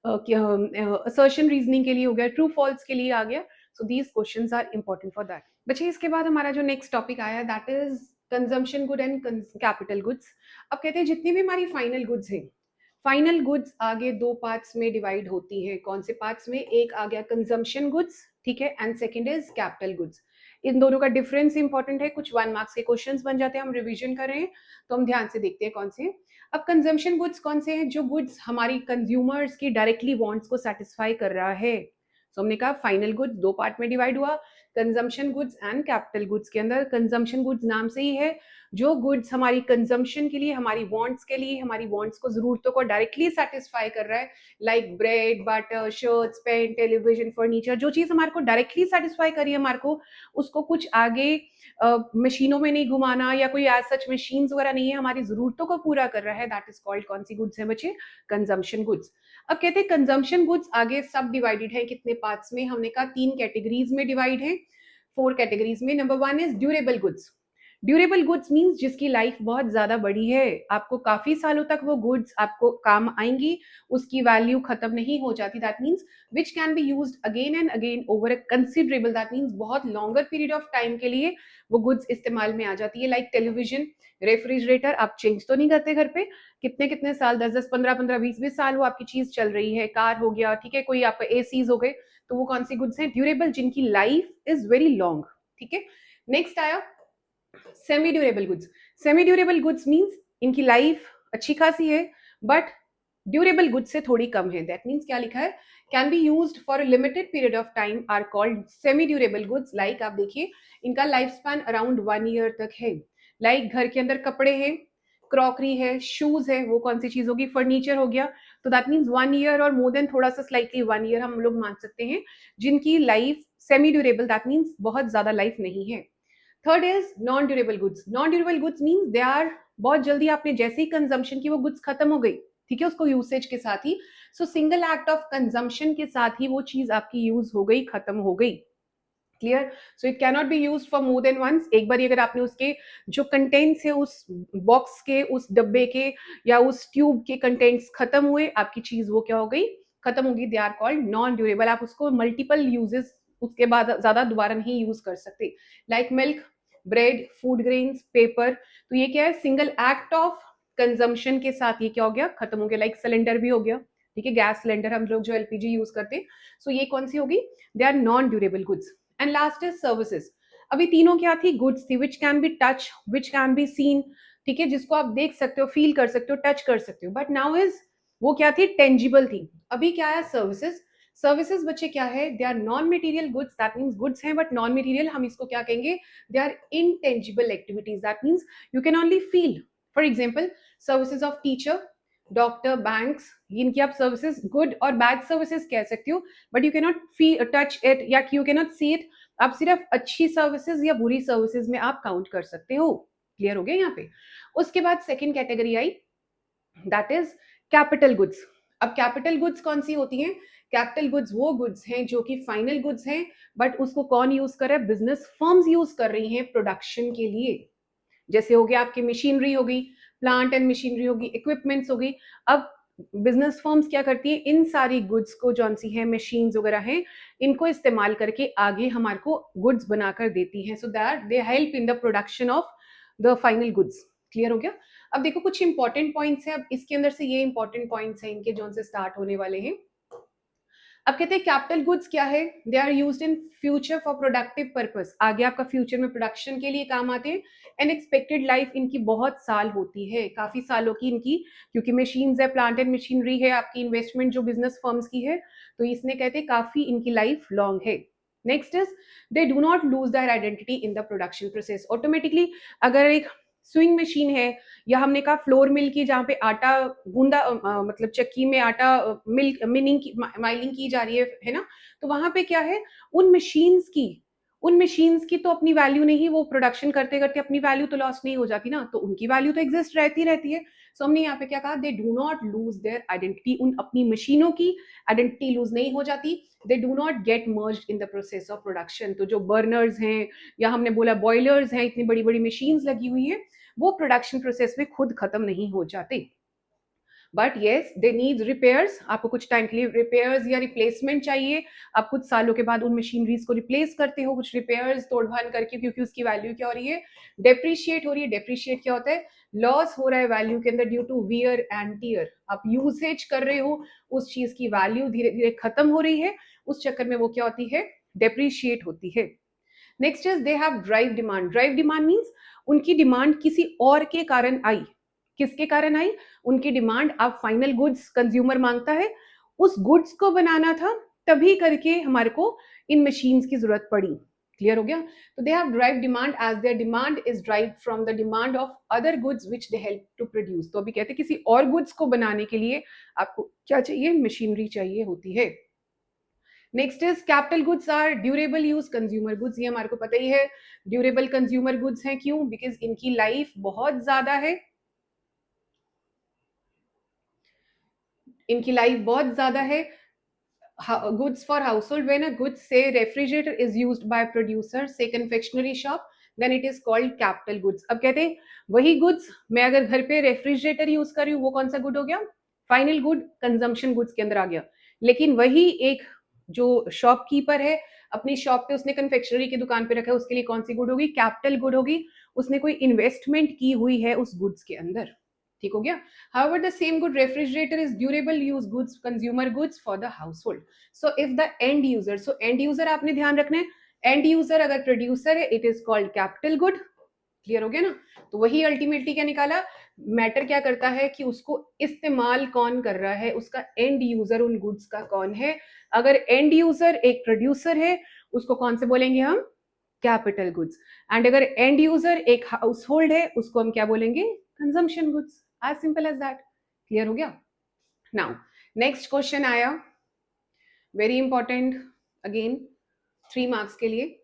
असर्शन रीजनिंग के लिए हो गया, ट्रू फॉल्स के लिए आ गया। So these questions are important for that. बच्चे इसके बाद हमारा जो नेक्स्ट टॉपिक आया that is consumption good and capital goods. अब कहते हैं जितनी भी हमारी फाइनल गुड्स हैं, फाइनल गुड्स आगे 2 पार्ट्स में डिवाइड होती हैं। कौन से पार्ट्स में? एक आ गया कंजम्पशन गुड्स, ठीक है, and second is capital goods. इन दोनों का डिफरेंस इंपॉर्टेंट है, कुछ 1 मार्क्स के क्वेश्चंस बन जाते हैं, हम रिवीजन कर रहे हैं तो हम ध्यान से देखते हैं कौन से हैं। अब कंजम्पशन गुड्स कौन से हैं? जो गुड्स हमारी कंज्यूमर्स की डायरेक्टली वांट्स को सेटिस्फाई कर रहा है। तो हमने कहा फाइनल गुड्स 2 पार्ट में डिवाइड हुआ, consumption goods and capital goods. के अंदर कंजम्पशन गुड्स नाम से ही है, जो गुड्स हमारी कंजम्पशन के लिए, हमारी वांट्स के लिए, हमारी वांट्स को, जरूरतों को डायरेक्टली सेटिस्फाई कर रहा है, like bread, butter, shirts, pen, television, furniture. जो चीज हमारे को डायरेक्टली सेटिस्फाई करी है हमारे को, उसको कुछ आगे मशीनों में नहीं घुमाना या कोई एज सच मशीन वगैरह नहीं है, हमारी जरूरतों को पूरा कर रहा है, दैट इज कॉल्ड कौन सी गुड्स है बच्चे? Consumption goods. अब कहते हैं कंजम्पशन गुड्स आगे सब डिवाइडेड है कितने पार्ट्स में? हमने कहा 3 कैटेगरीज में डिवाइड है, 4 कैटेगरीज में। Number 1 is durable goods. Durable goods means जिसकी लाइफ बहुत ज्यादा बड़ी है, आपको काफी सालों तक वो गुड्स आपको काम आएंगी, उसकी वैल्यू खत्म नहीं हो जाती, that means which can be used again and again over a considerable, that means बहुत लॉन्गर पीरियड ऑफ टाइम के लिए वो गुड्स इस्तेमाल में आ जाती है। लाइक टेलीविजन, रेफ्रिजरेटर, आप चेंज तो नहीं करते घर पे, कितने कितने साल, 10-10, 15-15, 20-20 साल वो आपकी चीज चल रही है। कार हो गया, ठीक है, कोई आपका एसीज हो गए, तो वो कौन सी गुड्स हैं? ड्यूरेबल, जिनकी लाइफ इज वेरी लॉन्ग, ठीक है। नेक्स्ट आया semi durable goods. Semi durable goods means इनकी लाइफ अच्छी खासी है, बट ड्यूरेबल गुड्स से थोड़ी कम है। दैट मीन्स क्या लिखा है? Can be used for a limited period of time are called semi durable goods. Like आप देखिए, इनका लाइफ स्पैन अराउंड 1 ईयर तक है। लाइक घर के अंदर कपड़े हैं, क्रॉकरी है, शूज है, वो कौन सी चीज होगी? फर्नीचर हो गया। तो दैट मीन्स 1 ईयर और मोर देन थोड़ा सा स्लाइटली 1 ईयर हम लोग मान सकते हैं, जिनकी life semi durable, that means बहुत ज्यादा लाइफ नहीं है। Third is non durable goods. Non durable goods means they are, बहुत जल्दी आपने जैसे ही कंजम्पशन की वो गुड्स खत्म हो गई, ठीक है, उसको यूसेज के साथ ही, so single act of consumption के साथ ही वो चीज आपकी यूज हो गई, खत्म हो गई। Clear? So it cannot be use for more than once. एक बार अगर आपने उसके जो कंटेंट्स है, उस बॉक्स के, उस डब्बे के या उस ट्यूब के कंटेंट्स खत्म हुए, आपकी चीज वो क्या हो गई? खत्म होगी। They are called non durable. आप उसको मल्टीपल यूजेस उसके बाद ज्यादा दोबारा नहीं यूज कर सकते। Like milk, bread, food grains, paper, तो ये क्या है? सिंगल एक्ट ऑफ कंजम्पशन के साथ ये क्या हो गया? खत्म हो गया। लाइक सिलेंडर भी हो गया, ठीक है, गैस सिलेंडर हम लोग जो एलपीजी यूज करते हैं, सो ये कौन सी होगी? They are non durable goods. And last is services. अभी तीनों क्या थी? गुड्स थी, which can be touch, which can be seen, ठीक है, जिसको आप देख सकते हो, फील कर सकते हो, टच कर सकते हो। बट नाउ इज, वो क्या थी? टेंजिबल थी। अभी क्या है? सर्विसेज। सर्विसेज बच्चे क्या है, they are non material goods, that means goods हैं बट नॉन मटेरियल, हम इसको क्या कहेंगे, they are intangible activities, that means you can only feel. For example services of teacher, doctor, banks, इनकी आप सर्विसेज गुड और बैड सर्विसेज कह सकते हो, but you cannot feel touch it या यू कैनॉट सी इट। आप सिर्फ अच्छी सर्विसेज या बुरी सर्विसेज में आप काउंट कर सकते हो। क्लियर हो गया यहाँ पे। उसके बाद second category I, that is capital goods. अब कैपिटल गुड्स कौन सी होती हैं? कैपिटल गुड्स वो गुड्स हैं जो कि फाइनल गुड्स हैं, बट उसको कौन यूज कर रहा है? बिजनेस फर्म्स यूज कर रही हैं प्रोडक्शन के लिए। जैसे हो गया आपकी मशीनरी होगी, प्लांट एंड मशीनरी होगी, इक्विपमेंट्स होगी। अब बिजनेस फर्म्स क्या करती है, इन सारी गुड्स को जौन सी है मशीन्स वगैरह हैं, इनको इस्तेमाल करके आगे हमारे को गुड्स बनाकर देती हैं, so that they help in the production of the final goods. Clear हो गया। अब देखो कुछ इंपॉर्टेंट पॉइंट्स हैं, अब इसके अंदर से ये इंपॉर्टेंट पॉइंट्स हैं इनके जौन से स्टार्ट होने वाले हैं। अब कहते हैं कैपिटल गुड्स क्या है, they are used in future for productive purpose, आगे आपका फ्यूचर में प्रोडक्शन के लिए काम आते हैं। एंड एक्सपेक्टेड लाइफ इनकी बहुत साल होती है, काफी सालों की इनकी, क्योंकि मशीन्स है, प्लांट एंड मशीनरी है, आपकी इन्वेस्टमेंट जो बिजनेस फर्म्स की है, तो इसने कहते हैं काफी इनकी लाइफ लॉन्ग है। Next is they do not lose their identity in the production process. Automatically अगर एक स्विंग मशीन है, या हमने कहा फ्लोर मिल की, जहाँ पे आटा गूंदा मतलब चक्की में आटा मिल मिलिंग की माइलिंग की जा रही है ना, तो वहां पे क्या है, उन मशीन्स की तो अपनी वैल्यू नहीं, वो प्रोडक्शन करते करते अपनी वैल्यू तो लॉस नहीं हो जाती ना, तो उनकी वैल्यू तो एग्जिस्ट रहती है। सो हमने यहाँ पे क्या कहा, दे do not lose their identity, उन अपनी मशीनों की आइडेंटिटी लूज नहीं हो जाती। दे do not gate merge in the process of production. तो जो बर्नर्स हैं, या हमने बोला बॉयलर्स हैं, इतनी बड़ी बड़ी मशीन्स लगी हुई है, वो प्रोडक्शन प्रोसेस में खुद खत्म नहीं हो जाते। But yes they need repairs, आपको कुछ टाइम के लिए रिपेयर्स या रिप्लेसमेंट चाहिए, आप कुछ सालों के बाद उन मशीनरीज को रिप्लेस करते हो, कुछ रिपेयर्स तोड़भान करके, क्योंकि उसकी वैल्यू क्या हो रही है, डेप्रिशिएट हो रही है। डेप्रिशिएट क्या होता है, लॉस हो रहा है वैल्यू के अंदर due to wear and tear, आप यूसेज कर रहे हो, उस चीज की वैल्यू धीरे धीरे खत्म हो रही है, उस चक्कर में वो क्या होती है, डेप्रिशिएट होती है। Next is they have drive demand. Drive demand means उनकी डिमांड किसी और के कारण आई। किसके कारण आई? उनकी डिमांड, अब फाइनल गुड्स कंज्यूमर मांगता है, उस गुड्स को बनाना था, तभी करके हमारे को इन मशीन्स की जरूरत पड़ी। क्लियर हो गया। तो they have drive demand as their demand is drive from the demand of other goods which they help to produce. तो अभी कहते हैं किसी और गुड्स को बनाने के लिए आपको क्या चाहिए, मशीनरी चाहिए होती है। Next is capital goods are durable use consumer goods. ये हमारे को पता ही है ड्यूरेबल कंज्यूमर गुड्स हैं, क्यों? बिकॉज इनकी लाइफ बहुत ज्यादा है, इनकी लाइफ बहुत ज्यादा है। Goods for household, when a goods say refrigerator is used by producer, say confectionery shop, then it is called capital goods। अब कहते हैं वही गुड्स मैं अगर घर पे रेफ्रिजरेटर यूज कर रही हूँ, वो कौन सा गुड हो गया, फाइनल गुड, कंजम्पशन गुड्स के अंदर आ गया। लेकिन वही एक जो शॉपकीपर है, अपनी शॉप पे उसने कन्फेक्शनरी की दुकान पे रखा है, उसके लिए कौन सी गुड होगी, कैपिटल गुड होगी, उसने कोई इन्वेस्टमेंट की हुई है उस गुड्स के अंदर। ठीक हो गया। However, the same good refrigerator is durable use goods, consumer goods for the household. So if the end user, so end user आपने ध्यान रखना है, end user अगर producer है, it is called capital good। Clear हो गया ना। तो वही अल्टीमेटली क्या निकाला, मैटर क्या करता है कि उसको इस्तेमाल कौन कर रहा है, उसका एंड यूजर उन गुड्स का कौन है। अगर एंड यूजर एक प्रोड्यूसर है, उसको कौन से बोलेंगे हम, कैपिटल गुड्स। एंड अगर एंड यूजर एक हाउस होल्ड है, उसको हम क्या बोलेंगे, consumption goods. As simple as that. Clear हो गया। नाउ नेक्स्ट क्वेश्चन आया, वेरी इंपॉर्टेंट, अगेन 3 मार्क्स के लिए।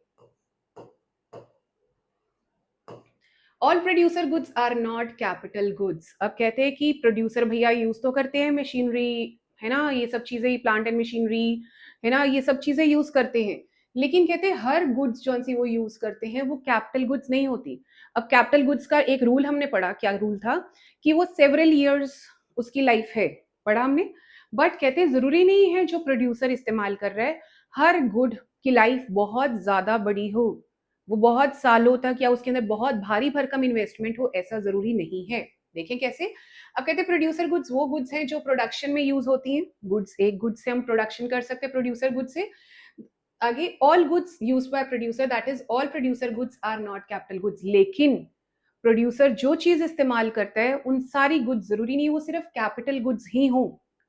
All producer goods are not capital goods. अब कहते हैं कि प्रोड्यूसर भैया यूज तो करते हैं मशीनरी, है ना, ये सब चीजें, प्लांट एंड मशीनरी, है ना, ये सब चीजें यूज करते हैं, लेकिन कहते हैं हर गुड्स जो सी वो यूज करते हैं वो कैपिटल गुड्स नहीं होती। अब कैपिटल गुड्स का एक रूल हमने पढ़ा, क्या रूल था, कि वो सेवरल ईयर्स उसकी लाइफ है, पढ़ा हमने। बट कहते हैं जरूरी नहीं है जो प्रोड्यूसर इस्तेमाल कर रहा है हर गुड की लाइफ बहुत ज्यादा बड़ी हो, वो बहुत सालों तक या उसके अंदर बहुत भारी भरकम इन्वेस्टमेंट हो, ऐसा जरूरी नहीं है। देखें कैसे। अब कहते हैं प्रोड्यूसर गुड्स वो गुड्स हैं जो प्रोडक्शन में यूज होती हैं। गुड्स, एक गुड्स से हम प्रोडक्शन कर सकते हैं प्रोड्यूसर गुड्स से। आगे all goods used by producer, that is all producer goods are not capital goods. लेकिन प्रोड्यूसर जो चीज इस्तेमाल करता है उन सारी गुड्स जरूरी नहीं वो सिर्फ कैपिटल गुड्स ही हो।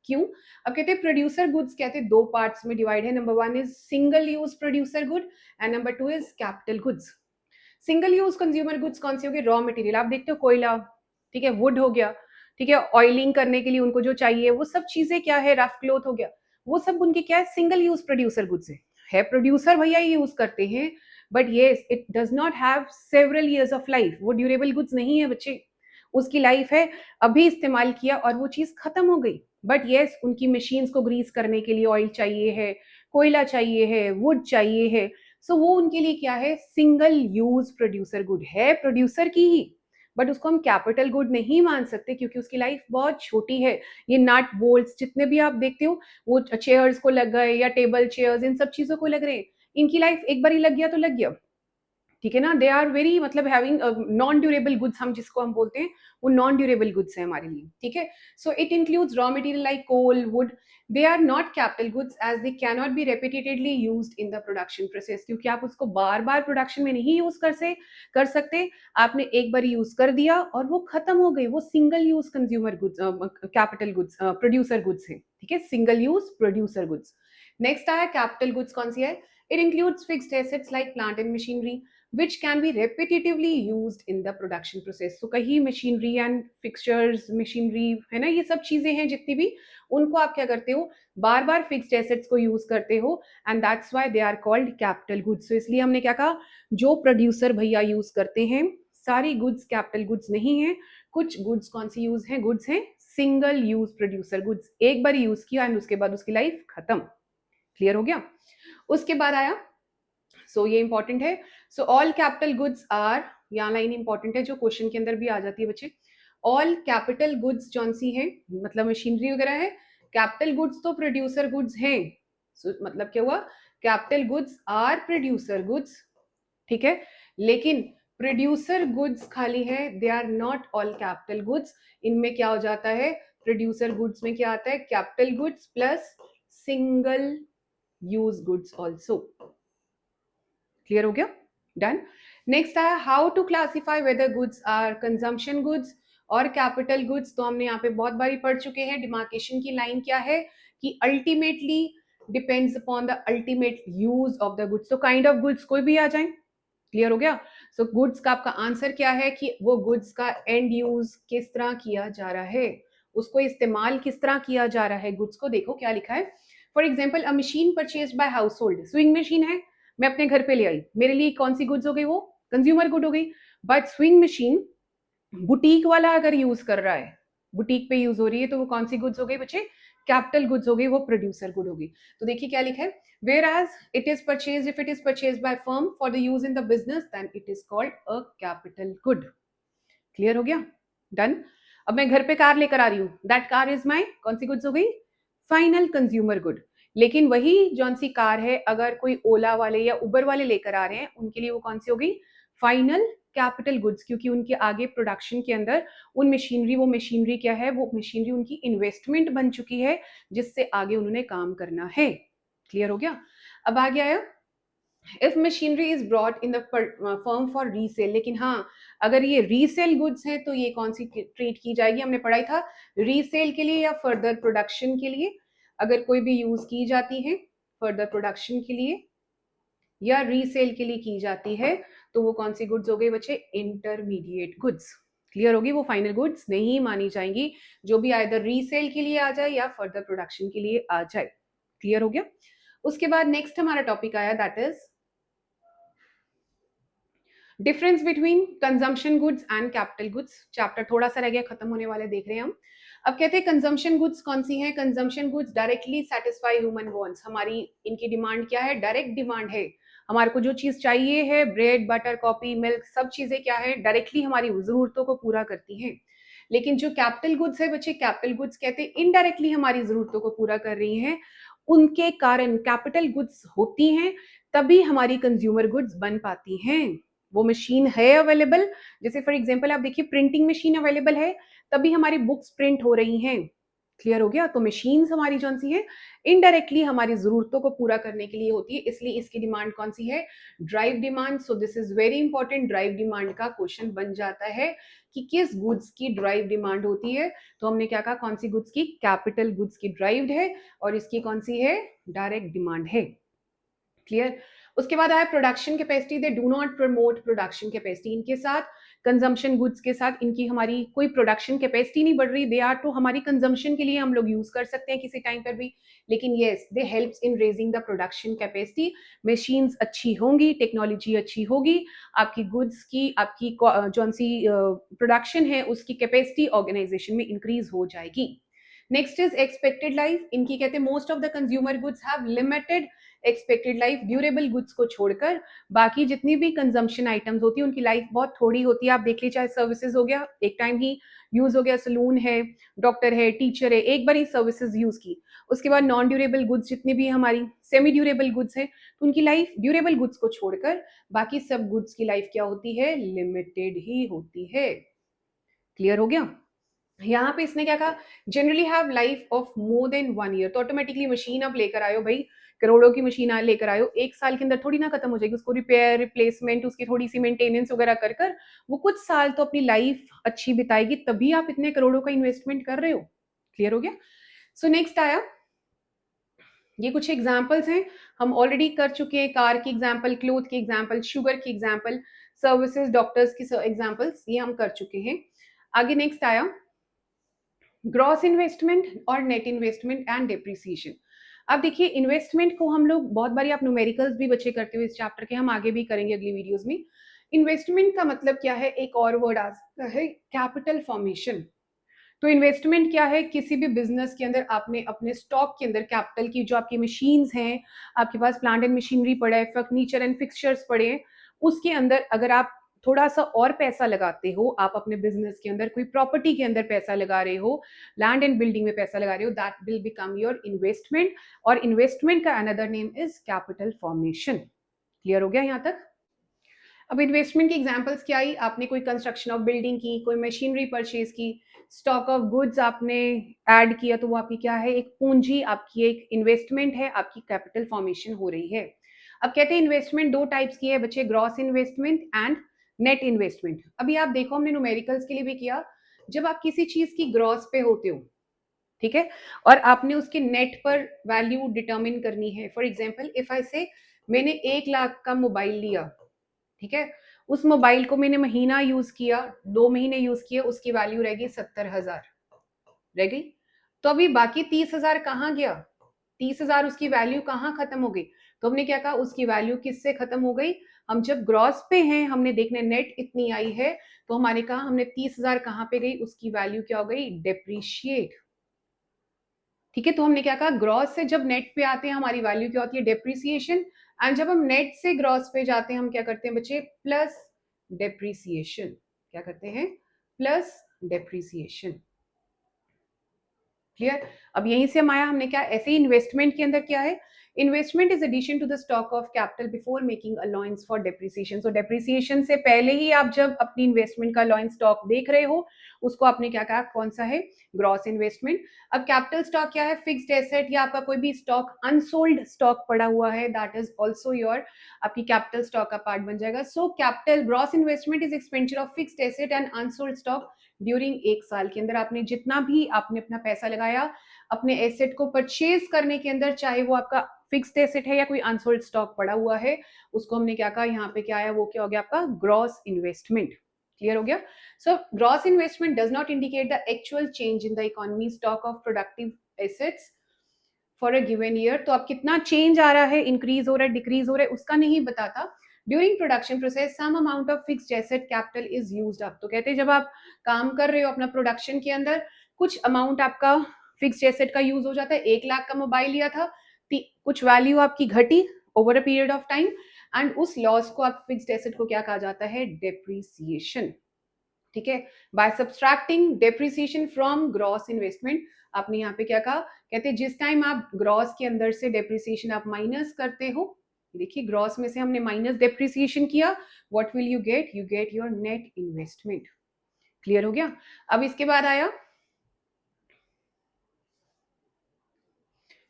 क्यों? अब कहते हैं प्रोड्यूसर गुड्स कहते हैं दो पार्ट्स में डिवाइड है. Number one is single use producer good and number two is capital goods. Single use consumer goods कौन सी होगी? Raw material. आप देखते हो कोयला, ठीक है, वुड हो गया, ठीक है, ऑयलिंग करने के लिए उनको जो चाहिए वो सब चीजें क्या है, रफ क्लोथ हो गया, वो सब उनके क्या है, सिंगल यूज प्रोड्यूसर गुड्स है प्रोड्यूसर भैया ही यूज करते हैं, but yes it does not have several years of life. वो ड्यूरेबल गुड्स नहीं है बच्चे, उसकी लाइफ है अभी इस्तेमाल किया और वो चीज खत्म हो गई. बट येस उनकी मशीन्स को ग्रीस करने के लिए ऑयल चाहिए है, कोयला चाहिए है, वुड चाहिए है. सो वो उनके लिए क्या है, सिंगल यूज प्रोड्यूसर गुड है, प्रोड्यूसर की ही, बट उसको हम कैपिटल गुड नहीं मान सकते क्योंकि उसकी लाइफ बहुत छोटी है. ये नट बोल्ट्स जितने भी आप देखते हो वो चेयर्स को लग गए या टेबल चेयर्स, इन सब चीजों को लग रहे हैं, इनकी लाइफ एक बार ही लग गया तो लग गया, ठीक है ना. दे आर वेरी मतलब हैविंग नॉन ड्यूरेबल गुड्स, हम जिसको हम बोलते हैं वो नॉन ड्यूरेबल गुड्स है हमारे लिए, ठीक है. So it includes raw material like coal, wood. They are not capital goods as they can not be repetitively used in the production process, क्योंकि आप उसको बार बार प्रोडक्शन में नहीं यूज कर सकते. आपने एक बार यूज कर दिया और वो खत्म हो गई, वो single use consumer goods, capital goods, producer goods है, ठीक है, single use producer goods. Next आया कैपिटल गुड्स, कौन सी है? It includes fixed assets like plant and machinery which can be repetitively used in the production process. So कहीं machinery and fixtures, machinery है ना, ये सब चीजें हैं जितनी भी, उनको आप क्या करते हो, बार बार फिक्स्ड एसेट्स को यूज करते हो and that's why they are called capital goods. तो इसलिए हमने क्या कहा, जो प्रोड्यूसर भैया यूज करते हैं सारी गुड्स कैपिटल गुड्स नहीं है. कुछ गुड्स कौन सी यूज है, गुड्स हैं सिंगल यूज प्रोड्यूसर गुड्स, एक बार यूज किया एंड उसके बाद उसकी लाइफ खत्म. क्लियर हो गया? उसके बाद आया, सो ये इंपॉर्टेंट है. So all capital goods are, यहाँ लाइन इंपॉर्टेंट है जो क्वेश्चन के अंदर भी आ जाती है बच्चे. ऑल कैपिटल गुड्स जौन सी है, मतलब मशीनरी वगैरह है, कैपिटल गुड्स तो प्रोड्यूसर गुड्स हैं. so, मतलब क्या हुआ, capital goods are producer goods, ठीक है, लेकिन प्रोड्यूसर गुड्स खाली है, they are not all capital goods. इनमें क्या हो जाता है, प्रोड्यूसर गुड्स में क्या आता है, capital goods plus single use goods also. Clear हो गया? डन. नेक्स्ट आया how to classify whether goods are consumption goods और कैपिटल गुड्स. तो हमने यहाँ पे बहुत बारी पढ़ चुके हैं. डिमार्केशन की लाइन क्या है कि ultimately depends upon the ultimate use of the goods. तो काइंड ऑफ गुड्स कोई भी आ जाए. क्लियर हो गया? सो गुड्स का आपका आंसर क्या है कि वो गुड्स का एंड यूज किस तरह किया जा रहा है, उसको इस्तेमाल किस तरह किया जा रहा है गुड्स को. देखो क्या लिखा है. For example a machine purchase by house hold, swing machine है, मैं अपने घर पे ले आई, मेरे लिए कौन सी गुड्स हो गई, वो कंज्यूमर गुड हो गई. बट स्विंग मशीन बुटीक वाला अगर यूज कर रहा है, बुटीक पे यूज हो रही है, तो वो कौन सी गुड्स हो गई बच्चे, कैपिटल गुड्स हो गई, वो प्रोड्यूसर गुड होगी. तो देखिए क्या लिखा है, whereas it is purchase, if it is purchase by firm for the use in the business then it is called a capital good. Clear हो गया? डन. अब मैं घर पे कार लेकर आ रही हूँ, दैट कार इज माई कौन सी गुड्स हो गई, फाइनल कंज्यूमर गुड. लेकिन वही जौन सी कार है अगर कोई ओला वाले या उबर वाले लेकर आ रहे हैं, उनके लिए वो कौन सी हो गई, फाइनल कैपिटल गुड्स, क्योंकि उनके आगे प्रोडक्शन के अंदर उन मशीनरी, वो मशीनरी क्या है, वो मशीनरी उनकी इन्वेस्टमेंट बन चुकी है जिससे आगे उन्होंने काम करना है. क्लियर हो गया? अब आगे आया, if machinery is brought in the firm for resale. लेकिन हाँ, अगर ये रीसेल गुड्स है तो ये कौन सी ट्रीट की जाएगी, हमने पढ़ाई था, रीसेल के लिए या फर्दर प्रोडक्शन के लिए. अगर कोई भी यूज की जाती है फर्दर प्रोडक्शन के लिए या रीसेल के लिए की जाती है तो वो कौन सी गुड्स हो गई बच्चे, इंटरमीडिएट गुड्स. क्लियर होगी? वो फाइनल गुड्स नहीं मानी जाएंगी, जो भी आइदर रीसेल के लिए आ जाए या फर्दर प्रोडक्शन के लिए आ जाए. क्लियर हो गया? उसके बाद नेक्स्ट हमारा टॉपिक आया, that is difference between consumption goods and capital goods. Chapter थोड़ा सा रह गया, खत्म होने वाले, देख रहे हैं हम. अब कहते हैं कंजम्पशन गुड्स कौन सी हैं. Consumption goods directly satisfy human wants. हमारी इनकी डिमांड क्या है, डायरेक्ट डिमांड है. हमारे को जो चीज चाहिए है, ब्रेड बटर कॉफी मिल्क, सब चीजें क्या है, डायरेक्टली हमारी जरूरतों को पूरा करती हैं. लेकिन जो कैपिटल गुड्स है बच्चे, कैपिटल गुड्स कहते हैं इनडायरेक्टली हमारी जरूरतों को पूरा कर रही हैं. उनके कारण कैपिटल गुड्स होती हैं, तभी हमारी कंज्यूमर गुड्स बन पाती हैं. वो मशीन है अवेलेबल, जैसे फॉर एग्जांपल आप देखिए प्रिंटिंग मशीन अवेलेबल है, तभी हमारी बुक्स प्रिंट हो रही हैं. क्लियर हो गया? तो मशीन्स हमारी जौन सी है इनडायरेक्टली हमारी जरूरतों को पूरा करने के लिए होती है, इसलिए इसकी डिमांड कौन सी है? Drive demand. So this is very important, drive demand का क्वेश्चन बन जाता है कि किस गुड्स की ड्राइव डिमांड होती है। तो हमने क्या कहा, कौन सी गुड्स की? कैपिटल गुड्स की ड्राइव्ड है, और इसकी कौन सी है? डायरेक्ट डिमांड है। क्लियर? उसके बाद आया production capacity. They do not promote production capacity. इनके साथ कंजम्पशन गुड्स के साथ इनकी हमारी कोई प्रोडक्शन कैपेसिटी नहीं बढ़ रही, दे आर टू हमारी कंजम्पशन के लिए हम लोग यूज कर सकते हैं किसी टाइम पर भी, लेकिन yes they helps in raising the production capacity. Machines अच्छी होंगी, टेक्नोलॉजी अच्छी होगी, आपकी गुड्स की, आपकी जौन सी प्रोडक्शन है उसकी कैपेसिटी ऑर्गेनाइजेशन में इंक्रीज हो जाएगी। Next is expected life. इनकी कहते हैं most of the consumer goods have limited expected life. Durable goods को छोड़कर बाकी जितनी भी कंजम्पशन आइटम्स होती है उनकी लाइफ बहुत थोड़ी होती है। आप देख लीजिए, चाहे सर्विसेज हो गया, एक टाइम ही यूज हो गया, सलून है, डॉक्टर है, टीचर है, एक बार ही सर्विसेज यूज की, उसके बाद नॉन ड्यूरेबल गुड्स जितनी भी हमारी सेमी ड्यूरेबल गुड्स है, तो उनकी लाइफ ड्यूरेबल गुड्स को छोड़कर बाकी सब गुड्स की लाइफ क्या होती है? लिमिटेड ही होती है। क्लियर हो गया? यहाँ पे इसने क्या कहा? Generally have life of more than 1 year. तो ऑटोमेटिकली मशीन अब लेकर आयो भाई, करोड़ों की मशीन लेकर आयो, एक साल के अंदर थोड़ी ना खत्म हो जाएगी, उसको रिपेयर रिप्लेसमेंट उसकी थोड़ी सी मेंटेनेंस वगैरह कर कर वो कुछ साल तो अपनी लाइफ अच्छी बिताएगी, तभी आप इतने करोड़ों का इन्वेस्टमेंट कर रहे हो। क्लियर हो गया? सो नेक्स्ट आया, ये कुछ एग्जाम्पल्स हैं, हम ऑलरेडी कर चुके हैं। कार की एग्जाम्पल, क्लोथ की एग्जाम्पल, शुगर की एग्जाम्पल, सर्विसेज, डॉक्टर्स की एग्जाम्पल्स, ये हम कर चुके हैं। आगे नेक्स्ट आया ग्रॉस इन्वेस्टमेंट और नेट इन्वेस्टमेंट एंड डेप्रिसिएशन। अब देखिए, इन्वेस्टमेंट को हम लोग बहुत बारी आप न्यूमेरिकल्स भी बच्चे करते हुए इस चैप्टर के, हम आगे भी करेंगे अगली वीडियोस में। इन्वेस्टमेंट का मतलब क्या है? एक और वर्ड आ सकता है कैपिटल फॉर्मेशन। तो इन्वेस्टमेंट क्या है? किसी भी बिजनेस के अंदर आपने अपने स्टॉक के अंदर कैपिटल की, जो आपकी मशीन्स हैं, आपके पास प्लांट एंड मशीनरी पड़ा है, फर्नीचर एंड फिक्सचर्स पड़े हैं, उसके अंदर अगर आप थोड़ा सा और पैसा लगाते हो, आप अपने बिजनेस के अंदर कोई प्रॉपर्टी के अंदर पैसा लगा रहे हो, लैंड एंड बिल्डिंग में पैसा लगा रहे हो, that will become your investment. और इन्वेस्टमेंट का another name is capital formation. Clear हो गया यहाँ तक? अब इन्वेस्टमेंट की एग्जांपल्स क्या आई? आपने कोई कंस्ट्रक्शन ऑफ बिल्डिंग की, कोई मशीनरी परचेज की, स्टॉक ऑफ गुड्स आपने ऐड किया, तो वो आपकी क्या है? एक पूंजी, आपकी एक इन्वेस्टमेंट है, आपकी कैपिटल फॉर्मेशन हो रही है। अब कहते हैं इन्वेस्टमेंट दो टाइप्स की है बच्चे, gross investment and net investment. अभी आप देखो, हमने न्यूमेरिकल्स के लिए भी किया, जब आप किसी चीज की ग्रॉस पे होते हो, ठीक है, और आपने उसके नेट पर वैल्यू डिटर्मिन करनी है। फॉर एग्जाम्पल इफ आई से मैंने 1 लाख का मोबाइल लिया, ठीक है, उस मोबाइल को मैंने महीना यूज किया, 2 महीने यूज किए, उसकी वैल्यू रहेगी 70,000 रह गई। तो अभी बाकी 30,000 कहाँ गया? 30,000 उसकी वैल्यू कहाँ खत्म हो गई? तो हमने क्या कहा, उसकी वैल्यू किससे खत्म हो गई? हम जब ग्रॉस पे हैं, हमने देखने नेट इतनी आई है, तो हमारे कहा हमने 30,000 कहाँ पे गई? उसकी वैल्यू क्या हो गई? डेप्रीशिएट। ठीक है, तो हमने क्या कहा, ग्रॉस से जब नेट पे आते हैं हमारी वैल्यू क्या होती है? डेप्रिसिएशन। एंड जब हम नेट से ग्रॉस पे जाते हैं हम क्या करते हैं बच्चे? Plus depreciation. क्या करते हैं? Plus depreciation. क्लियर? अब यहीं से हम आया, हमने क्या ऐसे ही इन्वेस्टमेंट के अंदर क्या है? Investment is addition to the stock of capital before making allowance for depreciation. So depreciation से पहले ही आप जब अपनी इन्वेस्टमेंट का अलाउंस स्टॉक देख रहे हो, उसको आपने क्या कहा? कौन सा है? Gross investment. अब कैपिटल स्टॉक क्या है? फिक्स्ड एसेट या आपका कोई भी स्टॉक, अनसोल्ड स्टॉक पड़ा हुआ है, दैट इज ऑल्सो योर आपकी कैपिटल स्टॉक का पार्ट बन जाएगा। So capital gross investment is expenditure of fixed asset and unsold stock during एक साल के अंदर आपने जितना भी आपने अपना पैसा लगाया अपने एसेट को परचेज करने के अंदर, चाहे वो आपका फिक्स्ड एसेट है या कोई अनसोल्ड स्टॉक पड़ा हुआ है, उसको हमने क्या कहा? यहाँ पे क्या आया? वो क्या हो गया? आपका ग्रॉस इन्वेस्टमेंट। क्लियर हो गया? So gross investment does not indicate the actual change in the economy stock of productive assets for a given year. तो अब कितना चेंज आ रहा है, इंक्रीज हो रहा है, डिक्रीज हो रहा है, उसका नहीं बताता। During production process some amount of fixed asset capital is used up. तो कहते हैं जब आप काम कर रहे हो अपना प्रोडक्शन के अंदर, कुछ अमाउंट आपका फिक्स्ड एसेट का यूज हो जाता है। 1 लाख का मोबाइल लिया था, कुछ वैल्यू आपकी घटी over a period of time, and उस लॉस को आप फिक्स्ड एसेट को क्या कहा जाता है? डेप्रिसिएशन। ठीक है, by subtracting depreciation from gross investment. आपने यहाँ पे क्या कहा? कहते हैं जिस टाइम आप ग्रॉस के अंदर से डेप्रिसिएशन आप माइनस करते हो, देखिए ग्रॉस में से हमने माइनस डेप्रिसिएशन किया, what will you get? You get your net investment. Clear हो गया? अब इसके बाद आया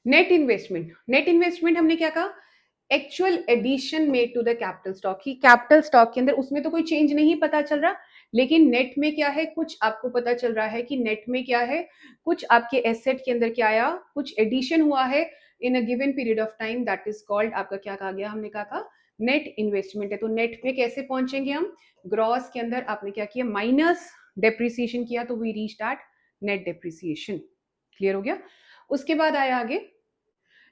नेट इन्वेस्टमेंट हमने क्या कहा, actual addition made to the capital stock की, कैपिटल स्टॉक के अंदर उसमें तो कोई चेंज नहीं पता चल रहा, लेकिन नेट में क्या है, कुछ आपको पता चल रहा है कि नेट में क्या है, कुछ आपके एसेट के अंदर क्या आया, कुछ एडिशन हुआ है in a given period of time, that is called आपका क्या कहा गया, हमने कहा था नेट इन्वेस्टमेंट है। तो नेट पे कैसे पहुंचेंगे हम, ग्रॉस के अंदर आपने क्या किया, माइनस डेप्रिसिएशन किया, तो we reach that net depreciation. Clear हो गया। उसके बाद आया आगे,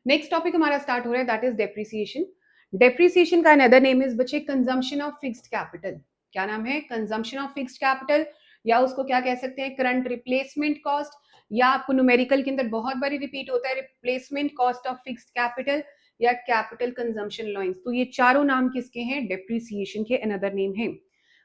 नेक्स्ट टॉपिक हमारा स्टार्ट हो रहा है, दैट इज डेप्रिसिएशन। डेप्रिसिएशन का अनदर नेम इज बच्चे कंजम्पशन ऑफ फिक्स्ड कैपिटल। क्या नाम है, कंजम्पशन ऑफ फिक्स्ड कैपिटल, या उसको क्या कह सकते हैं, करंट रिप्लेसमेंट कॉस्ट, या आपको न्यूमेरिकल के अंदर बहुत बारी रिपीट होता है replacement cost of fixed capital, या कैपिटल कंजम्पशन लॉइंस। तो ये चारों नाम किसके हैं, डेप्रिसिएशन के अनदर नेम है।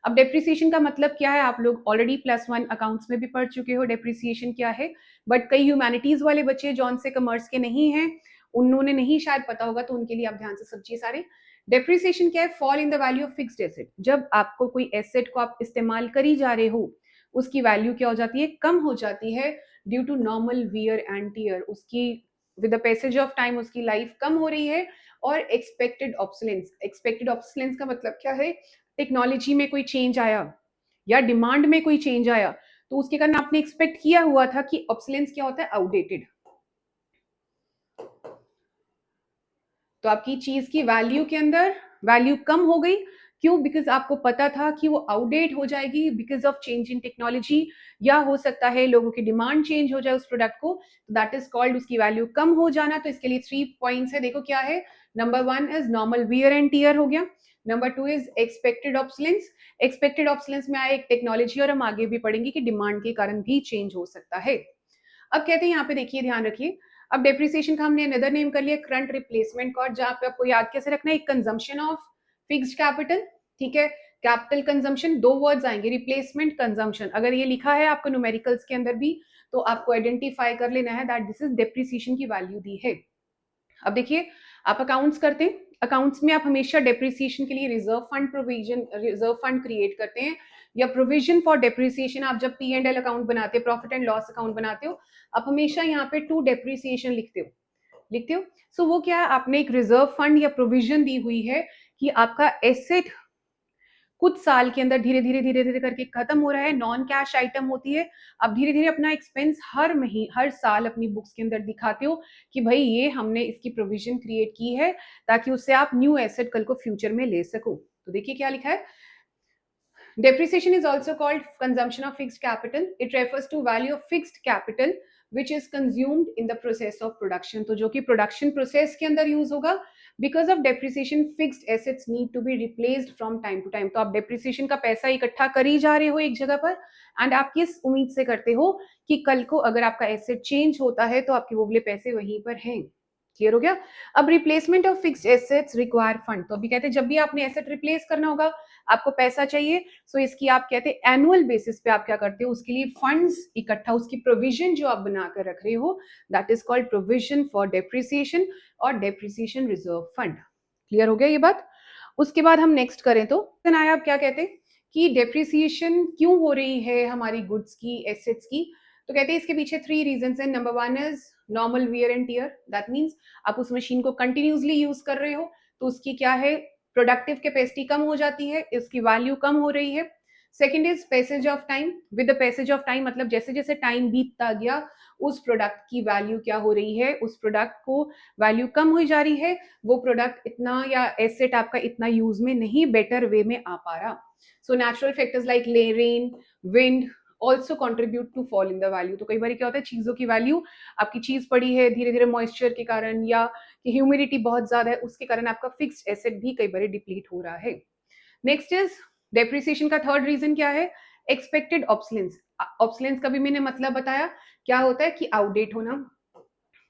अब डेप्रिसिएशन का मतलब क्या है, आप लोग ऑलरेडी +1 अकाउंट्स में भी पढ़ चुके हो डेप्रिसिएशन क्या है, बट कई ह्यूमैनिटीज वाले बच्चे जॉन से कॉमर्स के नहीं हैं, उन्होंने नहीं शायद पता होगा, तो उनके लिए आप ध्यान से समझिए सारे। डेप्रिसिएशन क्या है, fall in the value of fixed asset. जब आपको कोई एसेट को आप इस्तेमाल करी जा रहे हो, उसकी वैल्यू क्या हो जाती है, कम हो जाती है, due to normal wear and tear, उसकी with the passage of time उसकी लाइफ कम हो रही है, और एक्सपेक्टेड ऑब्सोलेंस। एक्सपेक्टेड ऑब्सोलेंस का मतलब क्या है, टेक्नोलॉजी में कोई चेंज आया या डिमांड में कोई चेंज आया, तो उसके कारण आपने एक्सपेक्ट किया हुआ था कि ऑब्सोलेंस क्या होता है, आउटडेटेड। तो आपकी चीज की वैल्यू के अंदर वैल्यू कम हो गई, क्यों, बिकॉज आपको पता था कि वो आउटडेट हो जाएगी because of change in technology, या हो सकता है लोगों की डिमांड चेंज हो जाए उस प्रोडक्ट को, दैट इज कॉल्ड उसकी वैल्यू कम हो जाना। तो इसके लिए 3 पॉइंट्स है, देखो क्या है, number 1 is normal wear and tear हो गया, number 2 is expected obsolescence. Expected obsolescence में आए एक टेक्नोलॉजी, और हम आगे भी पढ़ेंगे कि डिमांड के कारण भी चेंज हो सकता है। अब कहते हैं यहाँ पे देखिए, ध्यान रखिए, अब डेप्रिसिएशन का हमने अनदर नेम कर लिया करंट रिप्लेसमेंट कॉस्ट, जहां पे आपको याद कैसे रखना है, एक कंजम्पशन ऑफ फिक्स्ड कैपिटल, ठीक है, कैपिटल कंजम्पशन, दो वर्ड्स आएंगे, रिप्लेसमेंट कंजम्पशन। अगर ये लिखा है आपको न्यूमेरिकल्स के अंदर भी, तो आपको आइडेंटिफाई कर लेना है दैट दिस इज डेप्रिसिएशन की वैल्यू दी है। अब देखिए, आप अकाउंट्स करते हैं, अकाउंट्स में आप हमेशा डेप्रिसिएशन के लिए reserve fund provision, reserve fund create करते हैं, या प्रोविजन फॉर डेप्रिसिएशन। आप जब P&L अकाउंट बनाते हो, प्रॉफिट एंड लॉस अकाउंट बनाते हो, आप हमेशा यहाँ पे टू डेप्रिसिएशन लिखते हो। सो वो क्या है, आपने एक रिजर्व फंड या प्रोविजन दी हुई है कि आपका एसेट कुछ साल के अंदर धीरे धीरे धीरे धीरे करके खत्म हो रहा है, नॉन कैश आइटम होती है, आप धीरे धीरे अपना एक्सपेंस हर साल अपनी बुक्स के अंदर दिखाते हो कि भाई ये हमने इसकी प्रोविजन क्रिएट की है, ताकि उससे आप न्यू एसेट कल को फ्यूचर में ले सको। तो देखिए क्या लिखा है, depreciation is also called consumption of fixed capital. It refers to value of fixed capital which is consumed in the process of production. तो जो कि प्रोडक्शन प्रोसेस के अंदर यूज होगा, because of depreciation fixed assets need to be replaced from time to time. तो आप depreciation का पैसा इकट्ठा कर ही जा रहे हो एक जगह पर, एंड आप किस उम्मीद से करते हो कि कल को अगर आपका एसेट चेंज होता है तो आपके वो वाले पैसे वहीं पर हैं। क्लियर हो गया। अब replacement of fixed assets require fund. तो अभी कहते हैं जब भी आपने एसेट रिप्लेस करना होगा, आपको पैसा चाहिए, सो इसकी आप कहते हैं एनुअल बेसिस पे आप क्या करते हो, उसके लिए फंड्स इकट्ठा, उसकी प्रोविजन जो आप बनाकर रख रहे हो, that is called provision for depreciation और डेप्रिसिएशन रिजर्व फंड। क्लियर हो गया ये बात। उसके बाद हम नेक्स्ट करें तो आया, आप क्या कहते हैं कि डेप्रिसिएशन क्यों हो रही है हमारी गुड्स की, एसेट्स की। तो कहते हैं इसके पीछे 3 रीजन है। Number 1 is normal wear and tear, that means आप उस मशीन को कंटिन्यूसली यूज कर रहे हो, तो उसकी क्या है, प्रोडक्टिव कैपेसिटी कम हो जाती है, इसकी वैल्यू कम हो रही है। Second is passage of time. With the passage of time मतलब जैसे जैसे टाइम बीतता गया, उस प्रोडक्ट की वैल्यू क्या हो रही है, उस प्रोडक्ट को वैल्यू कम हो जा रही है, वो प्रोडक्ट इतना या एसेट आपका इतना यूज में नहीं बेटर वे में आ पा रहा। So natural factors like rain, wind also contribute to fall in the value. तो कई बार क्या होता है, चीजों की वैल्यू, आपकी चीज पड़ी है धीरे धीरे मॉइस्चर के कारण या कि ह्यूमिडिटी बहुत ज्यादा है, उसके कारण आपका फिक्स्ड एसेट भी कई बार डिप्लीट हो रहा है। नेक्स्ट इज डेप्रिसिएशन का थर्ड रीजन क्या है, एक्सपेक्टेड ऑब्सोलेंस। ऑब्सोलेंस का भी मैंने मतलब बताया, क्या होता है कि आउटडेट होना।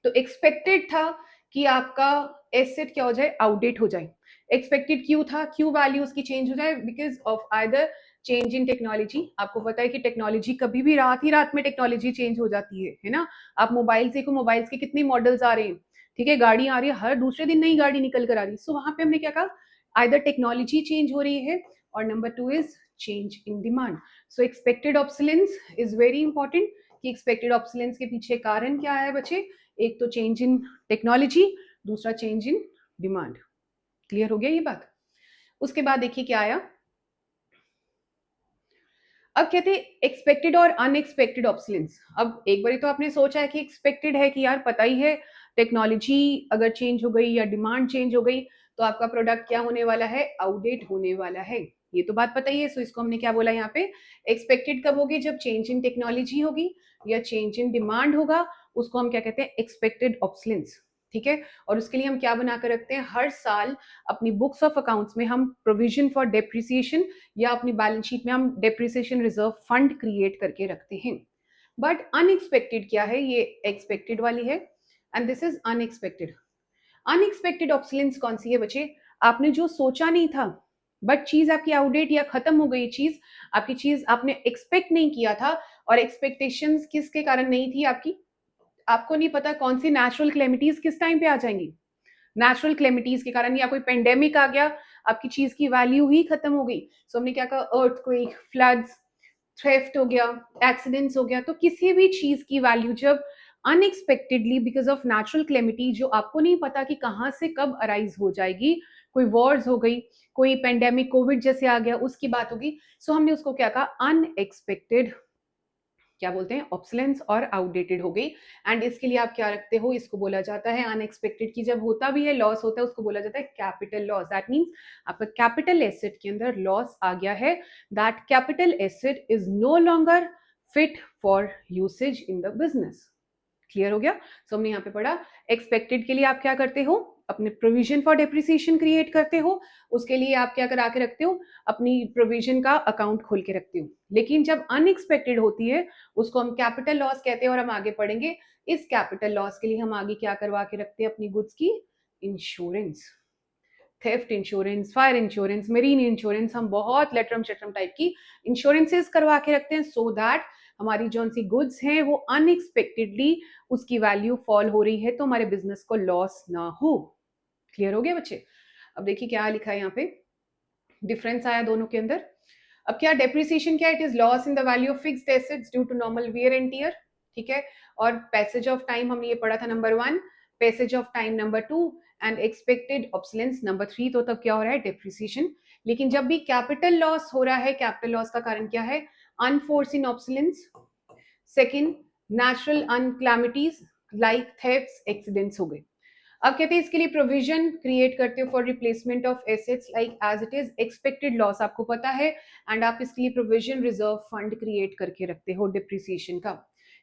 तो एक्सपेक्टेड था कि आपका एसेट क्या हो जाए, आउटडेट हो जाए। एक्सपेक्टेड क्यों था, क्यों वैल्यू उसकी चेंज हो जाए, because of either change in technology. आपको पता है कि टेक्नोलॉजी कभी भी रात ही रात में टेक्नोलॉजी चेंज हो जाती है ना। आप मोबाइल देखो, मोबाइल्स के कितने मॉडल्स आ रहे हैं, ठीक है, गाड़ी आ रही है, हर दूसरे दिन नई गाड़ी निकल कर आ रही है। सो वहां पे हमने क्या कहा, आइदर टेक्नोलॉजी चेंज हो रही है, और number 2 is change in demand. So expected obsolescence is very important कि एक्सपेक्टेड ऑब्सोलेंस के पीछे कारण क्या है बच्चे? एक तो चेंज इन टेक्नोलॉजी, दूसरा चेंज इन डिमांड। क्लियर हो गया ये बात? उसके बाद देखिए क्या आया। अब कहते हैं एक्सपेक्टेड और अनएक्सपेक्टेड ऑब्सोलेंस। अब एक बारी तो आपने सोचा है कि एक्सपेक्टेड है कि यार पता ही है टेक्नोलॉजी अगर चेंज हो गई या डिमांड चेंज हो गई तो आपका प्रोडक्ट क्या होने वाला है? आउटडेट होने वाला है। ये तो बात पता ही है। सो इसको हमने क्या बोला यहाँ पे? एक्सपेक्टेड कब होगी? जब चेंज इन टेक्नोलॉजी होगी या चेंज इन डिमांड होगा, उसको हम क्या कहते हैं? Expected obsolescence. ठीक है। और उसके लिए हम क्या बना कर रखते हैं? हर साल अपनी बुक्स ऑफ अकाउंट्स में हम प्रोविजन फॉर डेप्रिसिएशन या अपनी बैलेंस शीट में हम डेप्रिसिएशन रिजर्व फंड क्रिएट करके रखते हैं। बट अनएक्सपेक्टेड क्या है? ये एक्सपेक्टेड वाली है and this is unexpected. Unexpected obsolescence कौन सी है बच्चे? आपने जो सोचा नहीं था बट चीज आपकी आउटडेट या खत्म हो गई चीज, आपकी चीज आपने एक्सपेक्ट नहीं किया था। और एक्सपेक्टेशंस किसके कारण नहीं थी आपकी? आपको नहीं पता कौन सी नेचुरल क्लेमिटीज किस टाइम पे आ जाएंगी। नेचुरल क्लेमिटीज के कारण या कोई पेंडेमिक आ गया, आपकी चीज की वैल्यू ही खत्म हो गई। सो हमने क्या कहा? अर्थक्वेक, फ्लड्स, थ्रेफ्ट हो गया, एक्सीडेंट्स हो गया। तो किसी भी चीज की वैल्यू जब unexpectedly because of natural calamity जो आपको नहीं पता कि कहाँ से कब अराइज हो जाएगी, कोई वॉर्स हो गई, कोई पेंडेमिक कोविड जैसे आ गया, उसकी बात होगी। सो हमने उसको क्या कहा? अनएक्सपेक्टेड क्या बोलते हैं? ऑब्सोलेंस और आउटडेटेड हो गई। एंड इसके लिए आप क्या रखते हो? इसको बोला जाता है अनएक्सपेक्टेड की जब होता भी है, लॉस होता है, उसको बोला जाता है कैपिटल लॉस। दैट मीन्स आपका कैपिटल एसेट के अंदर लॉस आ गया है। That capital asset is no longer fit for usage in the business. Clear हो गया? सो हमने यहाँ पे पढ़ा एक्सपेक्टेड के लिए आप क्या करते हो? अपने प्रोविजन फॉर डेप्रिसिएशन क्रिएट करते हो। उसके लिए आप क्या करा के रखते हो? अपनी प्रोविजन का अकाउंट खोल के रखते हो। लेकिन जब अनएक्सपेक्टेड होती है उसको हम कैपिटल लॉस कहते हैं और हम आगे पढ़ेंगे। इस कैपिटल लॉस के लिए हम आगे क्या करवा के रखते हैं अपनी गुड्स की? Insurance. Theft insurance, fire insurance, marine insurance, हम बहुत लेटरम शेटरम टाइप की इंश्योरेंसेस करवा के रखते हैं सो दैट हमारी जो सी गुड्स हैं वो अनएक्सपेक्टेडली उसकी वैल्यू फॉल हो रही है तो हमारे बिजनेस को लॉस ना हो। क्लियर हो गया बच्चे? अब देखिए क्या लिखा है यहाँ पे, डिफरेंस आया दोनों के अंदर। अब क्या डेप्रिसिएशन क्या? It is loss in the value of fixed assets due to normal wear and tear. ठीक है। और पैसेज ऑफ टाइम हमने ये पढ़ा था number 1, passage of time number 2 and expected obsolescence number 3। तो तब क्या हो रहा है? डेप्रिसिएशन। लेकिन जब भी कैपिटल लॉस हो रहा है, कैपिटल लॉस का कारण क्या है? Unforeseen obsolescence, second natural calamities like thefts, accidents हो गए। अब कहते हैं इसके लिए प्रोविजन क्रिएट करते हो for replacement of assets like as it is expected loss आपको पता है एंड आप इसके लिए प्रोविजन रिजर्व फंड क्रिएट करके रखते हो डिप्रिसिएशन का।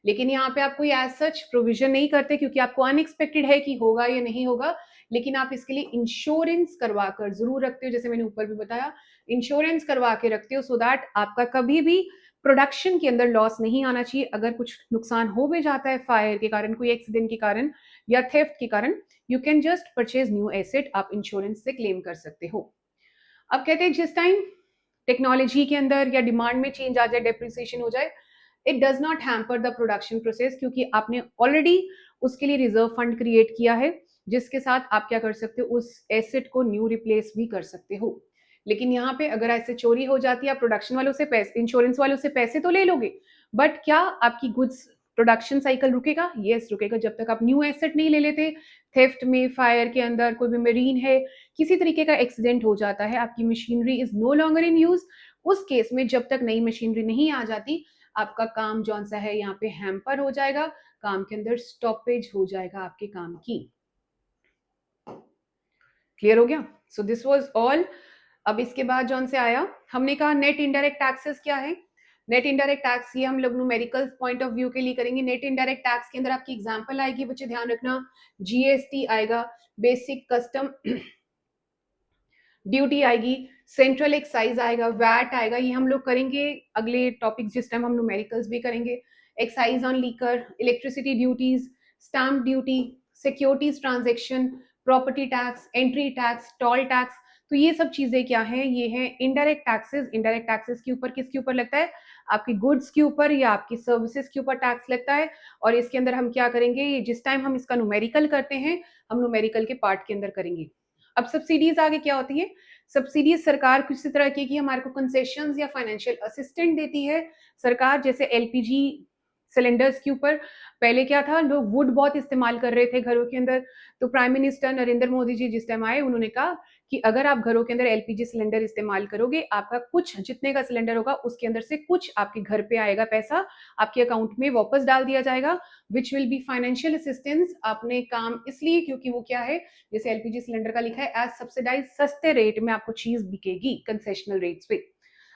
लेकिन यहाँ पे आप कोई एज सच प्रोविजन नहीं करते क्योंकि आपको अनएक्सपेक्टेड है कि होगा या नहीं होगा। लेकिन आप इसके लिए इंश्योरेंस करवा कर जरूर रखते हो, जैसे मैंने ऊपर भी बताया इंश्योरेंस करवा के रखते हो सो दैट आपका कभी भी प्रोडक्शन के अंदर लॉस नहीं आना चाहिए। अगर कुछ नुकसान हो भी जाता है फायर के कारण, कोई एक्सीडेंट के कारण या थेफ्ट के कारण, you can just purchase new asset, आप इंश्योरेंस से क्लेम कर सकते हो। अब कहते हैं जिस टाइम टेक्नोलॉजी के अंदर या डिमांड में चेंज आ जाए, डेप्रिसिएशन हो जाए, it does not hamper the production process क्योंकि आपने ऑलरेडी उसके लिए रिजर्व फंड क्रिएट किया है जिसके साथ आप क्या कर सकते हो? उस एसेट को न्यू रिप्लेस भी कर सकते हो। लेकिन यहाँ पे अगर ऐसे चोरी हो जाती है, आप प्रोडक्शन वालों से पैसे, इंश्योरेंस वालों से पैसे तो ले लोगे बट क्या आपकी गुड्स प्रोडक्शन साइकिल रुकेगा? यस रुकेगा, जब तक आप न्यू एसेट नहीं ले लेते। थेफ्ट में, फायर के अंदर, कोई भी मरीन है, किसी तरीके का एक्सीडेंट हो जाता है, आपकी machinery is no longer in use, उस केस में जब तक नई मशीनरी नहीं आ जाती आपका काम जौन सा है यहाँ पे हैम्पर हो जाएगा, काम के अंदर स्टॉपेज हो जाएगा आपके काम की। क्लियर हो गया? सो दिस वाज ऑल। अब इसके बाद जौन से आया, हमने कहा नेट इनडायरेक्ट टैक्सेस क्या है? नेट इनडायरेक्ट टैक्स ये हम लोग न्यूमेरिकल पॉइंट ऑफ व्यू के लिए करेंगे। नेट इनडायरेक्ट टैक्स के अंदर आपकी एग्जांपल आएगी बच्चे, ध्यान रखना। जीएसटी आएगा, बेसिक कस्टम ड्यूटी आएगी, सेंट्रल एक्साइज आएगा, वैट आएगा। ये हम लोग करेंगे अगले टॉपिक जिस टाइम हम न्यूमेरिकल्स भी करेंगे। Excise on liquor, electricity duties, stamp duty, securities transaction, property tax, entry tax, toll tax. तो ये सब चीजें क्या हैं? ये हैं इनडायरेक्ट टैक्सेस। इनडायरेक्ट टैक्सेस के ऊपर किसके ऊपर लगता है? आपकी गुड्स के ऊपर या आपकी सर्विसेज के ऊपर टैक्स लगता है। और इसके अंदर हम क्या करेंगे? ये जिस टाइम हम इसका न्यूमेरिकल करते हैं, हम न्यूमेरिकल के पार्ट के अंदर करेंगे। अब सब्सिडीज आगे क्या होती है? सब्सिडीज सरकार किसी तरह की हमारे को कंसेशन या फाइनेंशियल असिस्टेंट देती है सरकार, जैसे एलपीजी सिलेंडर्स के ऊपर। पहले क्या था, लोग वुड बहुत इस्तेमाल कर रहे थे घरों के अंदर, तो प्राइम मिनिस्टर नरेंद्र मोदी जी जिस टाइम आए, उन्होंने कहा कि अगर आप घरों के अंदर एलपीजी सिलेंडर इस्तेमाल करोगे, आपका कुछ जितने का सिलेंडर होगा उसके अंदर से कुछ आपके घर पे आएगा, पैसा आपके अकाउंट में वापस डाल दिया जाएगा, which will be financial assistance. आपने काम इसलिए क्योंकि वो क्या है, जैसे एलपीजी सिलेंडर का लिखा है एज सब्सिडाइज, सस्ते रेट में आपको चीज बिकेगी कंसेशनल रेट्स पे।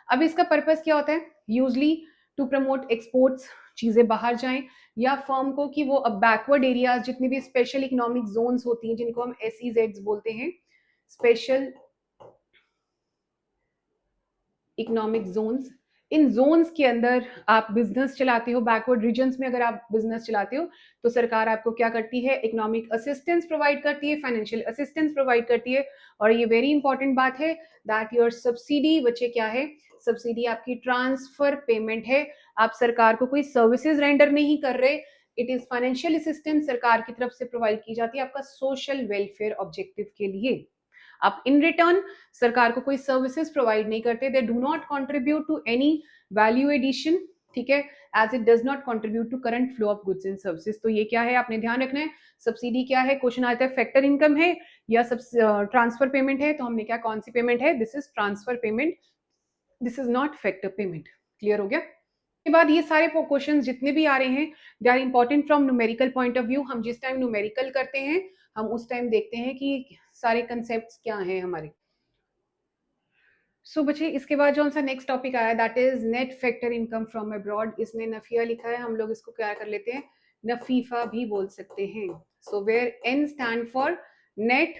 अब इसका पर्पस क्या होता है, यूजली टू प्रमोट एक्सपोर्ट्स, चीजें बाहर जाएं, या फर्म को कि वो अब बैकवर्ड एरियाज, जितनी भी स्पेशल इकोनॉमिक जोन्स होती हैं जिनको हम SEZs बोलते हैं, स्पेशल इकोनॉमिक जोन्स, इन जोन्स के अंदर आप बिजनेस चलाते हो, बैकवर्ड रीजन्स में अगर आप बिजनेस चलाते हो, तो सरकार आपको क्या करती है, इकोनॉमिक असिस्टेंस प्रोवाइड करती है, फाइनेंशियल असिस्टेंस प्रोवाइड करती है। और ये वेरी इंपॉर्टेंट बात है दैट योर सब्सिडी, बच्चे क्या है, सब्सिडी आपकी ट्रांसफर पेमेंट है। आप सरकार को कोई सर्विसेज रेंडर नहीं कर रहे, इट इज फाइनेंशियल असिस्टेंस सरकार की तरफ से प्रोवाइड की जाती है आपका सोशल वेलफेयर ऑब्जेक्टिव के लिए। आप इन रिटर्न सरकार को कोई सर्विसेज प्रोवाइड नहीं करते, they do not contribute to any value addition, ठीक है, as it does not contribute to current flow of goods and services. तो ये क्या है, आपने ध्यान रखना है। सब्सिडी क्या है, क्वेश्चन आता है फैक्टर इनकम है या सब ट्रांसफर पेमेंट है, तो हमने क्या, कौन सी पेमेंट है, this is transfer payment, this is not factor payment. Clear हो गया। के बाद ये सारे क्वेश्चंस जितने भी आ रहे हैं, they are important from numerical point of view. हम जिस टाइम न्यूमेरिकल करते हैं, हम उस टाइम देखते हैं कि सारे कंसेप्ट क्या हैं हमारे। सो बच्चे, इसके बाद जो सा नेक्स्ट टॉपिक आया that is net factor income from abroad. इसने नफिया लिखा है, हम लोग इसको क्या कर लेते हैं, नफीफा भी बोल सकते हैं। So where N stand for net,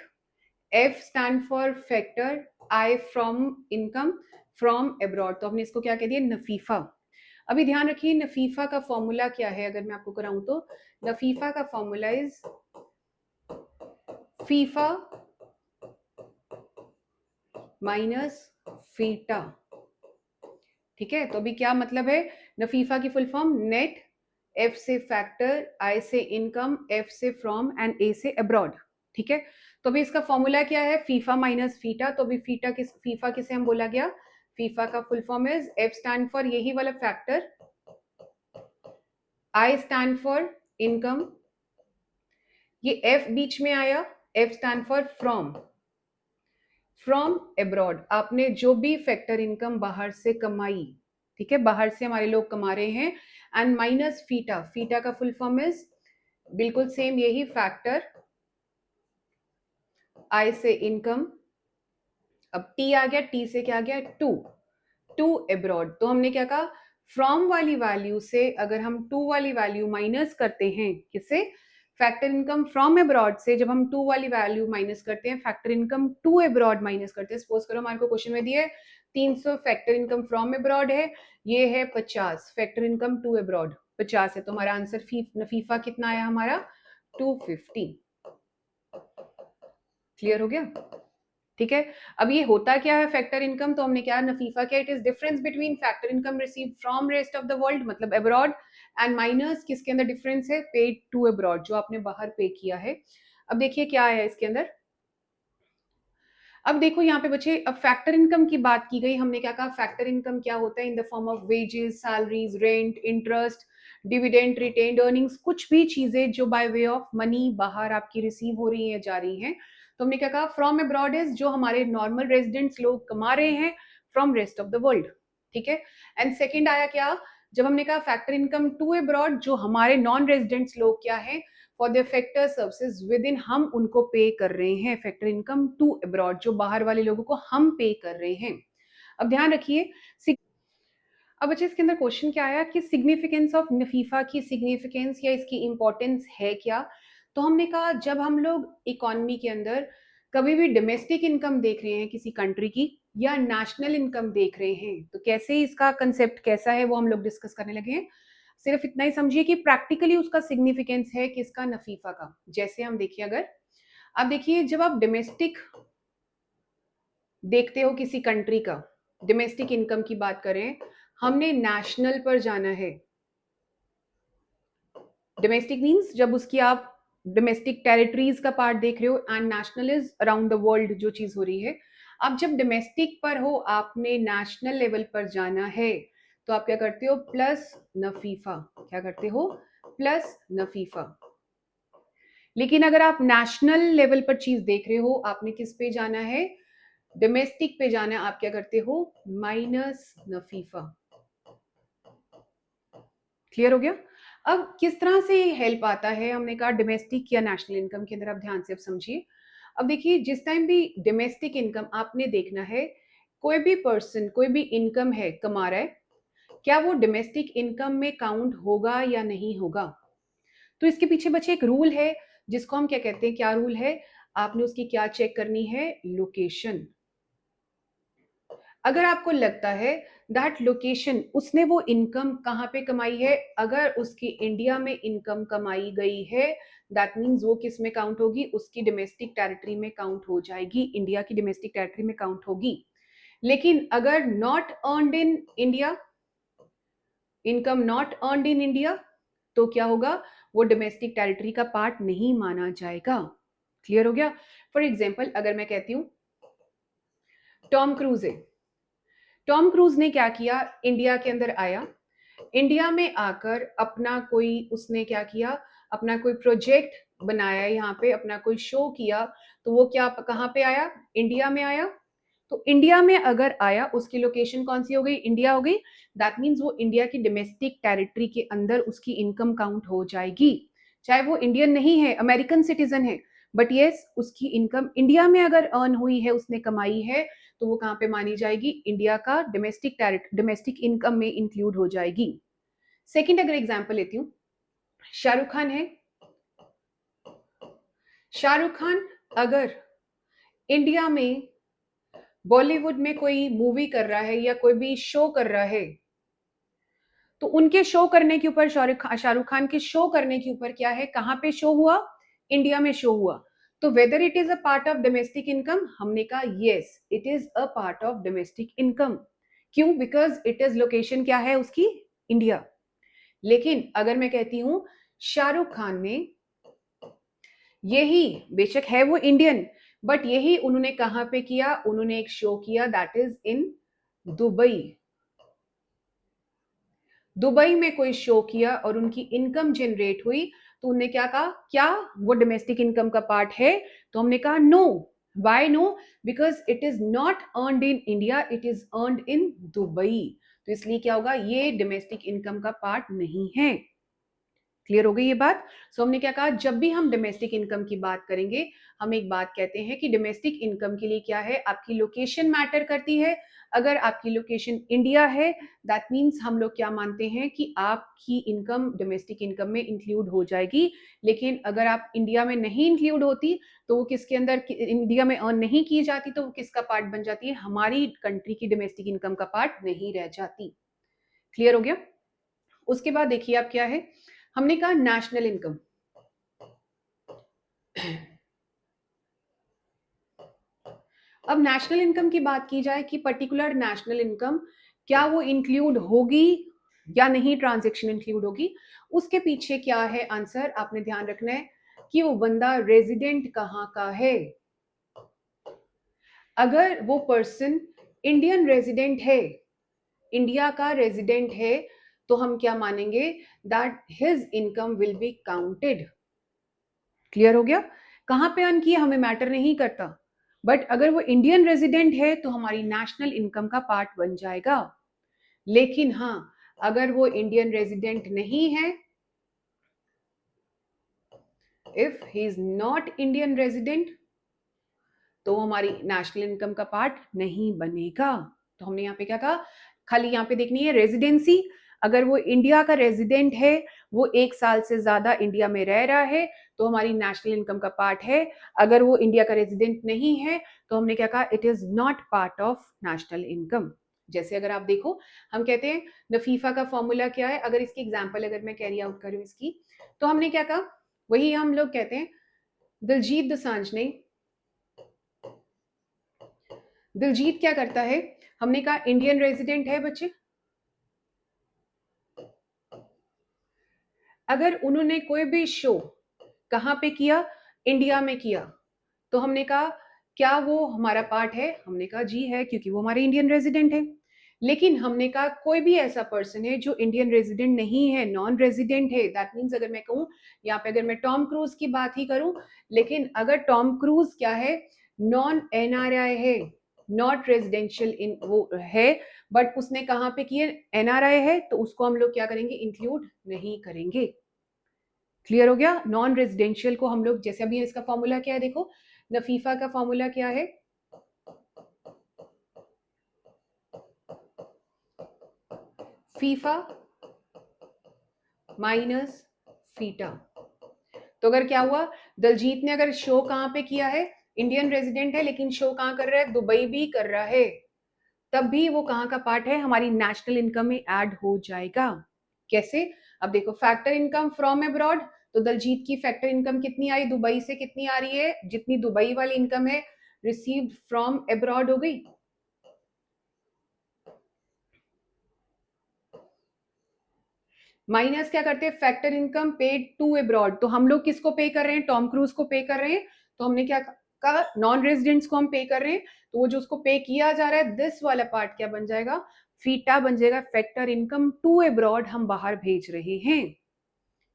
F stand for factor, I from income from abroad, तो हमने इसको क्या कह दिया, नफीफा। अभी ध्यान रखिए नफीफा का फॉर्मूला क्या है, अगर मैं आपको कराऊं तो नफीफा का formula is FIFA minus FITA, ठीक है। तो अभी क्या मतलब है, नफीफा की फुल फॉर्म नेट, F से फैक्टर, I से इनकम, F से फ्रॉम एंड A से अब्रॉड, ठीक है। तो अभी इसका फॉर्मूला क्या है, फीफा माइनस फीटा। तो अभी फीफा किसे हम बोला गया, फीफा का full form is F stand for यही वाला factor, I stand for income, ये F बीच में आया, F stand for from abroad. आपने जो भी फैक्टर इनकम बाहर से कमाई, ठीक है, बाहर से हमारे लोग कमा रहे हैं, एंड माइनस फीटा, फीटा का फुल फॉर्म इज बिल्कुल सेम यही फैक्टर, आई से इनकम, अब टी आ गया, टी से क्या आ गया, टू अब्रॉड। तो हमने क्या कहा, फ्रॉम वाली वैल्यू से अगर हम टू वाली वैल्यू माइनस करते हैं, किससे, फैक्टर इनकम फ्रॉम अब्रॉड से, जब हम टू वाली वैल्यू माइनस करते हैं, factor income to abroad minus करते हैं। सपोज करो हमारे को क्वेश्चन में दिया है 300 फैक्टर इनकम फ्रॉम अब्रॉड है, ये है 50 फैक्टर इनकम टू अब्रॉड 50 है, तो हमारा आंसर नफीफा कितना आया हमारा, 250। क्लियर हो गया, ठीक है। अब ये होता क्या है फैक्टर इनकम, तो हमने क्या, नफीफा क्या, it is difference between factor income receive from rest of the world, मतलब अब्रॉड, एंड माइनस किसके अंदर डिफरेंस है, पेड टू अब्रॉड, जो आपने बाहर पे किया है। अब देखिए क्या है इसके अंदर, अब देखो यहाँ पे बच्चे, अब फैक्टर इनकम की बात की गई, हमने क्या कहा, फैक्टर इनकम क्या होता है, in the form of wages, salaries, rent, interest, dividend, retained earnings, कुछ भी चीजें जो बाय वे ऑफ मनी बाहर आपकी रिसीव हो रही है, जा रही हैं। तो हमने क्या कहा, फ्रॉम अब्रॉड इज जो हमारे नॉर्मल रेजिडेंट्स लोग कमा रहे हैं from rest of the world, ठीक है। एंड सेकेंड आया क्या, जब हमने कहा फैक्टर इनकम टू अब्रॉड, जो हमारे नॉन रेजिडेंट्स लोग क्या है, for the factor services with in, हम उनको पे कर रहे हैं, फैक्टर इनकम टू अब्रॉड, जो बाहर वाले लोगों को हम पे कर रहे हैं। अब ध्यान रखिए, अब अच्छा इसके अंदर क्वेश्चन क्या आया कि सिग्निफिकेंस ऑफ नफीफा की सिग्निफिकेंस या इसकी इंपॉर्टेंस है क्या। तो हमने कहा जब हम लोग इकोनॉमी के अंदर कभी भी डोमेस्टिक इनकम देख रहे हैं किसी कंट्री की, या नेशनल इनकम देख रहे हैं, तो कैसे इसका कंसेप्ट कैसा है वो हम लोग डिस्कस करने लगे हैं। सिर्फ इतना ही समझिए कि प्रैक्टिकली उसका सिग्निफिकेंस है किसका, नफीफा का। जैसे हम देखिए, अगर अब देखिए जब आप डोमेस्टिक देखते हो किसी कंट्री का, डोमेस्टिक इनकम की बात करें, हमने नेशनल पर जाना है। डोमेस्टिक मींस जब उसकी आप डोमेस्टिक टेरिटरीज का पार्ट देख रहे हो, and national is around the world जो चीज हो रही है। अब जब डोमेस्टिक पर हो, आपने नेशनल लेवल पर जाना है, तो आप क्या करते हो, प्लस नफीफा, क्या करते हो, प्लस नफीफा। लेकिन अगर आप नेशनल लेवल पर चीज देख रहे हो, आपने किस पे जाना है, डोमेस्टिक पे जाना है, आप क्या करते हो, माइनस नफीफा। क्लियर हो गया? अब किस तरह से हेल्प आता है, हमने कहा डोमेस्टिक या नेशनल इनकम के अंदर, आप ध्यान से अब समझिए। अब देखिए, जिस टाइम भी डोमेस्टिक इनकम आपने देखना है, कोई भी पर्सन कोई भी इनकम है कमा रहा है, क्या वो डोमेस्टिक इनकम में काउंट होगा या नहीं होगा। तो इसके पीछे बच्चे एक रूल है, जिसको हम क्या कहते हैं, क्या रूल है, आपने उसकी क्या चेक करनी है, लोकेशन। अगर आपको लगता है दैट लोकेशन, उसने वो इनकम कहाँ पे कमाई है, अगर उसकी इंडिया में इनकम कमाई गई है, दैट मीन्स वो किस में काउंट होगी, उसकी डोमेस्टिक टेरिटरी में काउंट हो जाएगी, इंडिया की डोमेस्टिक टेरिटरी में काउंट होगी। लेकिन अगर not earned in India, income not earned in India, तो क्या होगा, वो डोमेस्टिक टेरिटरी का पार्ट नहीं माना जाएगा। क्लियर हो गया? फॉर एग्जाम्पल अगर मैं कहती हूं टॉम क्रूज है, टॉम क्रूज ने क्या किया, इंडिया के अंदर आया, इंडिया में आकर अपना कोई उसने क्या किया, अपना कोई प्रोजेक्ट बनाया, यहाँ पे अपना कोई शो किया, तो वो क्या कहाँ पे आया, इंडिया में आया। तो इंडिया में अगर आया, उसकी लोकेशन कौन सी हो गई, इंडिया हो गई। दैट मीन्स वो इंडिया की डोमेस्टिक टेरिटरी के अंदर उसकी इनकम काउंट हो जाएगी, चाहे वो इंडियन नहीं है, अमेरिकन सिटीजन है, बट यस उसकी इनकम इंडिया में अगर अर्न हुई है, उसने कमाई है, तो वो कहाँ पे मानी जाएगी, इंडिया का डोमेस्टिक इनकम में इंक्लूड हो जाएगी। सेकंड अगर एग्जांपल लेती हूँ, शाहरुख खान है, शाहरुख खान अगर इंडिया में बॉलीवुड में कोई मूवी कर रहा है या कोई भी शो कर रहा है, तो उनके शो करने के ऊपर, शाहरुख खान के शो करने के ऊपर क्या है, कहां पे शो हुआ, इंडिया में शो हुआ। तो whether it is a part of domestic income, हमने कहा yes it is a part of domestic income. क्यों, बिकॉज इट इज लोकेशन क्या है उसकी, इंडिया। लेकिन अगर मैं कहती हूं शाहरुख खान ने यही, बेशक है वो इंडियन, बट यही उन्होंने कहां पे किया, उन्होंने एक शो किया, that is in Dubai. Dubai में कोई शो किया और उनकी इनकम जनरेट हुई, तो उन्होंने क्या कहा, क्या वो डोमेस्टिक इनकम का पार्ट है, तो हमने कहा no. Why no, because it is not earned in India, it is earned in Dubai. तो इसलिए क्या होगा, ये डोमेस्टिक इनकम का पार्ट नहीं है। क्लियर हो गई ये बात? सो हमने क्या कहा, जब भी हम डोमेस्टिक इनकम की बात करेंगे, हम एक बात कहते हैं कि डोमेस्टिक इनकम के लिए क्या है, आपकी लोकेशन मैटर करती है। अगर आपकी लोकेशन इंडिया है, दैट मीन्स हम लोग क्या मानते हैं कि आपकी इनकम डोमेस्टिक इनकम में इंक्लूड हो जाएगी। लेकिन अगर आप इंडिया में नहीं इंक्लूड होती, तो वो किसके अंदर, इंडिया में अर्न नहीं की जाती, तो वो किसका पार्ट बन जाती है, हमारी कंट्री की डोमेस्टिक इनकम का पार्ट नहीं रह जाती। क्लियर हो गया? उसके बाद देखिए आप क्या है, हमने कहा नेशनल इनकम। अब नेशनल इनकम की बात की जाए कि पर्टिकुलर नेशनल इनकम क्या वो इंक्लूड होगी या नहीं, ट्रांजेक्शन इंक्लूड होगी, उसके पीछे क्या है आंसर, आपने ध्यान रखना है कि वो बंदा रेजिडेंट कहां का है। अगर वो पर्सन इंडियन रेजिडेंट है, इंडिया का रेजिडेंट है, तो हम क्या मानेंगे, that his income will be counted. Clear हो गया? कहां पे अर्न किया हमें मैटर नहीं करता, बट अगर वो इंडियन रेजिडेंट है तो हमारी नेशनल इनकम का पार्ट बन जाएगा। लेकिन हाँ, अगर वो इंडियन रेजिडेंट नहीं है, if he is not Indian resident, तो हमारी नेशनल इनकम का पार्ट नहीं बनेगा। तो हमने यहाँ पे क्या कहा, खाली यहाँ पे देखनी है रेजिडेंसी। अगर वो इंडिया का रेजिडेंट है, वो 1 साल से ज्यादा इंडिया में रह रहा है, तो हमारी नेशनल इनकम का पार्ट है। अगर वो इंडिया का रेजिडेंट नहीं है, तो हमने क्या कहा, it is not part of national income. जैसे अगर आप देखो, हम कहते हैं नफीफा का फॉर्मूला क्या है, अगर इसकी एग्जाम्पल अगर मैं कैरी आउट करूं इसकी, तो हमने क्या कहा, वही हम लोग कहते हैं दिलजीत दोसांझ ने, दिलजीत क्या करता है, हमने कहा इंडियन रेजिडेंट है बच्चे। अगर उन्होंने कोई भी शो कहां पे किया, इंडिया में किया, तो हमने कहा क्या वो हमारा पार्ट है, हमने कहा जी है, क्योंकि वो हमारे इंडियन रेजिडेंट है। लेकिन हमने कहा कोई भी ऐसा पर्सन है जो इंडियन रेजिडेंट नहीं है, नॉन रेजिडेंट है, दैट मीन्स अगर मैं कहूँ यहाँ पे, अगर मैं टॉम क्रूज की बात ही करूं, लेकिन अगर टॉम क्रूज क्या है, नॉन एनआरआई है, नॉट रेजिडेंशियल इन वो है, बट उसने कहाँ पे किए, एनआरआई है, तो उसको हम लोग क्या करेंगे, इंक्लूड नहीं करेंगे। क्लियर हो गया। नॉन रेजिडेंशियल को हम लोग, जैसे अभी इसका फॉर्मूला क्या है, देखो नफीफा का फॉर्मूला क्या है, फीफा माइनस फीटा। तो अगर क्या हुआ, दलजीत ने अगर शो कहां पे किया है, इंडियन रेजिडेंट है लेकिन शो कहां कर रहा है, दुबई भी कर रहा है, तब भी वो कहां का पार्ट है, हमारी नेशनल इनकम में ऐड हो जाएगा। कैसे, अब देखो फैक्टर इनकम फ्रॉम अब्रॉड, तो दलजीत की फैक्टर इनकम कितनी आई, दुबई से कितनी आ रही है, जितनी दुबई वाली इनकम है रिसीव्ड फ्रॉम अब्रॉड हो गई। माइनस क्या करते हैं, factor income paid to abroad, तो हम लोग किसको पे कर रहे हैं, टॉम क्रूज को पे कर रहे हैं, तो हमने क्या कहा, नॉन रेजिडेंट्स को हम पे कर रहे हैं, तो वो जो उसको पे किया जा रहा है, दिस वाला पार्ट क्या बन जाएगा, फीटा बन जाएगा, फैक्टर इनकम टू अब्रॉड हम बाहर भेज रहे हैं।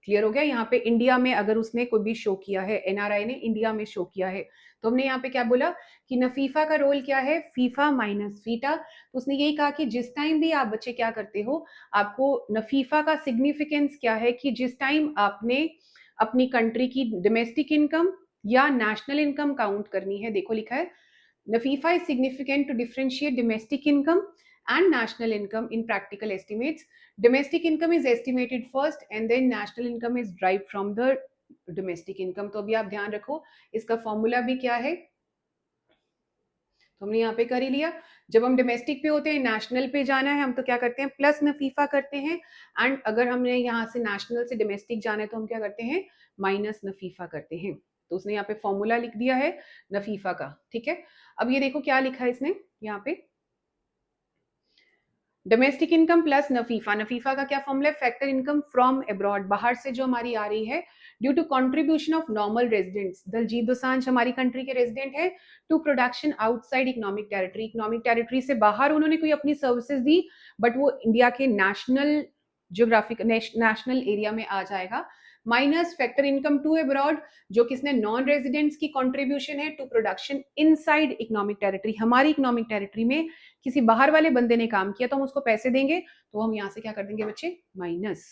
क्लियर हो गया। यहाँ पे इंडिया में अगर उसने कोई भी शो किया है, एनआरआई ने इंडिया में शो किया है, तो हमने यहाँ पे क्या बोला कि नफीफा का रोल क्या है, फीफा माइनस फीटा। तो उसने यही कहा कि जिस टाइम भी आप बच्चे क्या करते हो, आपको नफीफा का सिग्निफिकेंस क्या है, कि जिस टाइम आपने अपनी कंट्री की डोमेस्टिक इनकम या नेशनल इनकम काउंट करनी है, देखो लिखा है NFIFA is significant to differentiate domestic income and national income in practical estimates. Domestic income is estimated first and then national income is derived from the domestic income. तो अभी आप ध्यान रखो, इसका फॉर्मूला भी क्या है, तो हमने यहाँ पे कर ही लिया। जब हम डोमेस्टिक पे होते हैं, नेशनल पे जाना है, हम तो क्या करते हैं, प्लस नफीफा करते हैं, एंड अगर हमने यहाँ से नेशनल से डोमेस्टिक जाना है, तो हम क्या करते हैं, माइनस नफीफा करते हैं। तो उसने यहाँ पे फॉर्मूला लिख दिया है नफीफा का, ठीक है। अब ये देखो क्या लिखा है इसने यहाँ पे, डोमेस्टिक इनकम प्लस नफीफा, नफीफा का क्या फॉर्मूला है, फैक्टर इनकम फ्रॉम अब्रॉड, बाहर से जो हमारी आ रही है, due to contribution of normal residents, Daljit Dosanjh हमारी कंट्री के रेजिडेंट है, to production outside economic territory, economic territory से बाहर उन्होंने कोई अपनी सर्विसेज दी, बट वो इंडिया के नेशनल ज्योग्राफिक नेशनल एरिया में आ जाएगा, minus factor income to abroad, जो किसने, नॉन रेजिडेंट्स की कंट्रीब्यूशन है to production inside economic territory, हमारी इकोनॉमिक टेरिटरी में किसी बाहर वाले बंदे ने काम किया तो हम उसको पैसे देंगे, तो हम यहां से क्या कर देंगे बच्चे, माइनस।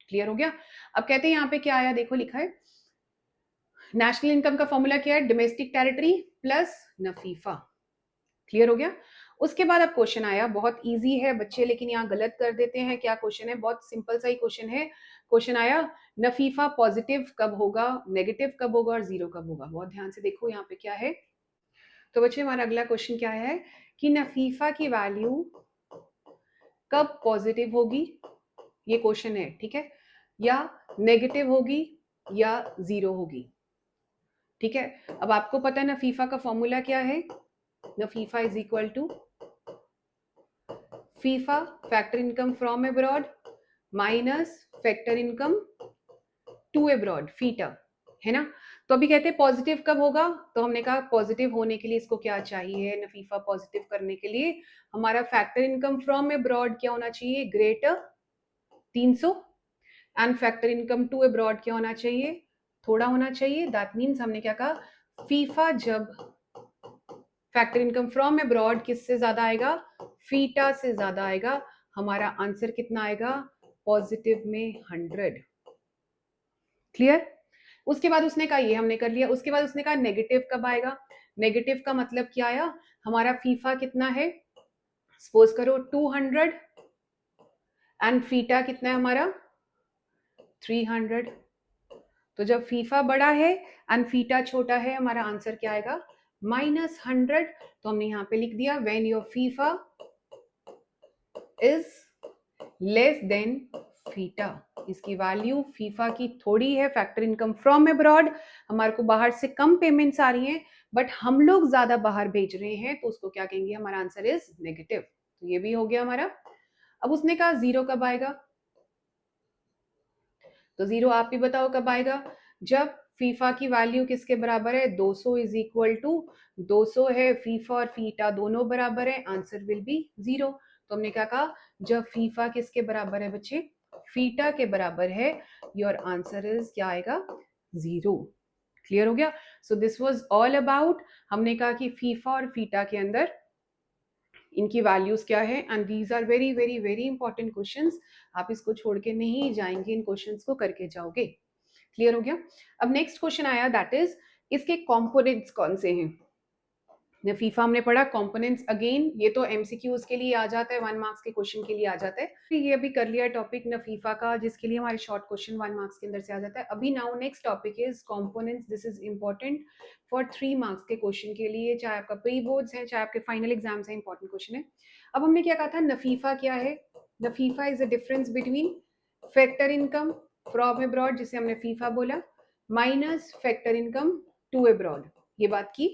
क्लियर हो गया। अब कहते हैं यहाँ पे क्या आया, देखो लिखा है नेशनल इनकम का फॉर्मूला क्या है, डोमेस्टिक टेरिटरी प्लस नफीफा। क्लियर हो गया। उसके बाद अब क्वेश्चन आया, बहुत इजी है बच्चे, लेकिन यहाँ गलत कर देते हैं। क्या क्वेश्चन है, बहुत सिंपल सा ही क्वेश्चन है। क्वेश्चन आया नफीफा पॉजिटिव कब होगा, नेगेटिव कब होगा और जीरो कब होगा। बहुत ध्यान से देखो यहाँ पे क्या है। तो बच्चे हमारा अगला क्वेश्चन क्या है कि नफीफा की वैल्यू कब पॉजिटिव होगी, ये क्वेश्चन है, ठीक है, या नेगेटिव होगी या जीरो होगी, ठीक है। अब आपको पता है नफीफा का फॉर्मूला क्या है, NFIFA is equal to FIFA factor income from abroad minus factor income to abroad, FITA, है ना। तो अभी कहते हैं पॉजिटिव कब होगा, तो हमने कहा पॉजिटिव होने के लिए इसको क्या चाहिए, नफीफा पॉजिटिव करने के लिए हमारा फैक्टर इनकम फ्रॉम अब्रॉड क्या होना चाहिए, greater 300, and factor income to abroad क्या होना चाहिए, थोड़ा होना चाहिए। दैट मीन्स हमने क्या कहा, फीफा जब फैक्टर इनकम फ्रॉम अब्रॉड किससे ज्यादा आएगा, फीटा से ज्यादा आएगा, हमारा आंसर कितना आएगा, पॉजिटिव में 100। क्लियर। उसके बाद उसने कहा, ये हमने कर लिया। उसके बाद उसने कहा नेगेटिव कब आएगा, नेगेटिव का मतलब क्या आया, हमारा फीफा कितना है, सपोज करो 200, एंड फीटा कितना है हमारा 300। तो जब फीफा बड़ा है एंड फीटा छोटा है, हमारा आंसर क्या आएगा, -100। तो हमने यहाँ पे लिख दिया when your FIFA is less than FITA, इसकी वैल्यू फीफा की थोड़ी है, फैक्टर इनकम फ्रॉम अब्रॉड, हमारे को बाहर से कम पेमेंट्स आ रही हैं, बट हम लोग ज्यादा बाहर भेज रहे हैं, तो उसको क्या कहेंगे, हमारा आंसर इज नेगेटिव। तो ये भी हो गया हमारा। अब उसने कहा जीरो कब आएगा, तो जीरो आप भी बताओ कब आएगा, जब फीफा की वैल्यू किसके बराबर है, 200 इज इक्वल टू 200 है, फीफा और फीटा दोनों बराबर है, आंसर विल बी जीरो। तो हमने क्या कहा, जब फीफा किसके बराबर है बच्चे, फीटा के बराबर है, योर आंसर इज क्या आएगा, 0। क्लियर हो गया। सो दिस वाज ऑल अबाउट, हमने कहा कि फीफा और फीटा के अंदर इनकी वैल्यूज क्या है, and these are very very very important questions. आप इसको छोड़ के नहीं जाएंगे, इन क्वेश्चंस को करके जाओगे। क्लियर हो गया। अब नेक्स्ट क्वेश्चन आया, दैट इज इसके कंपोनेंट्स कौन से हैं। फीफा हमने पढ़ा, कंपोनेंट्स अगेन ये तो एमसीक्यूज के लिए आ जाता है, 1 मार्क्स के क्वेश्चन के लिए आ जाता है। ये अभी कर लिया टॉपिक फीफा का, जिसके लिए हमारे शॉर्ट क्वेश्चन 1 मार्क्स के अंदर से आ जाता है। अभी now next topic is components. This is important for 3 marks के क्वेश्चन के लिए, चाहे आपका प्री बोर्ड्स है, चाहे आपके फाइनल एग्जाम्स है, इंपॉर्टेंट क्वेश्चन है। अब हमने क्या कहा था, नफीफा क्या है, NFIFA is the difference between factor income from abroad, जिसे हमने फीफा बोला, minus factor income to abroad, ये बात की।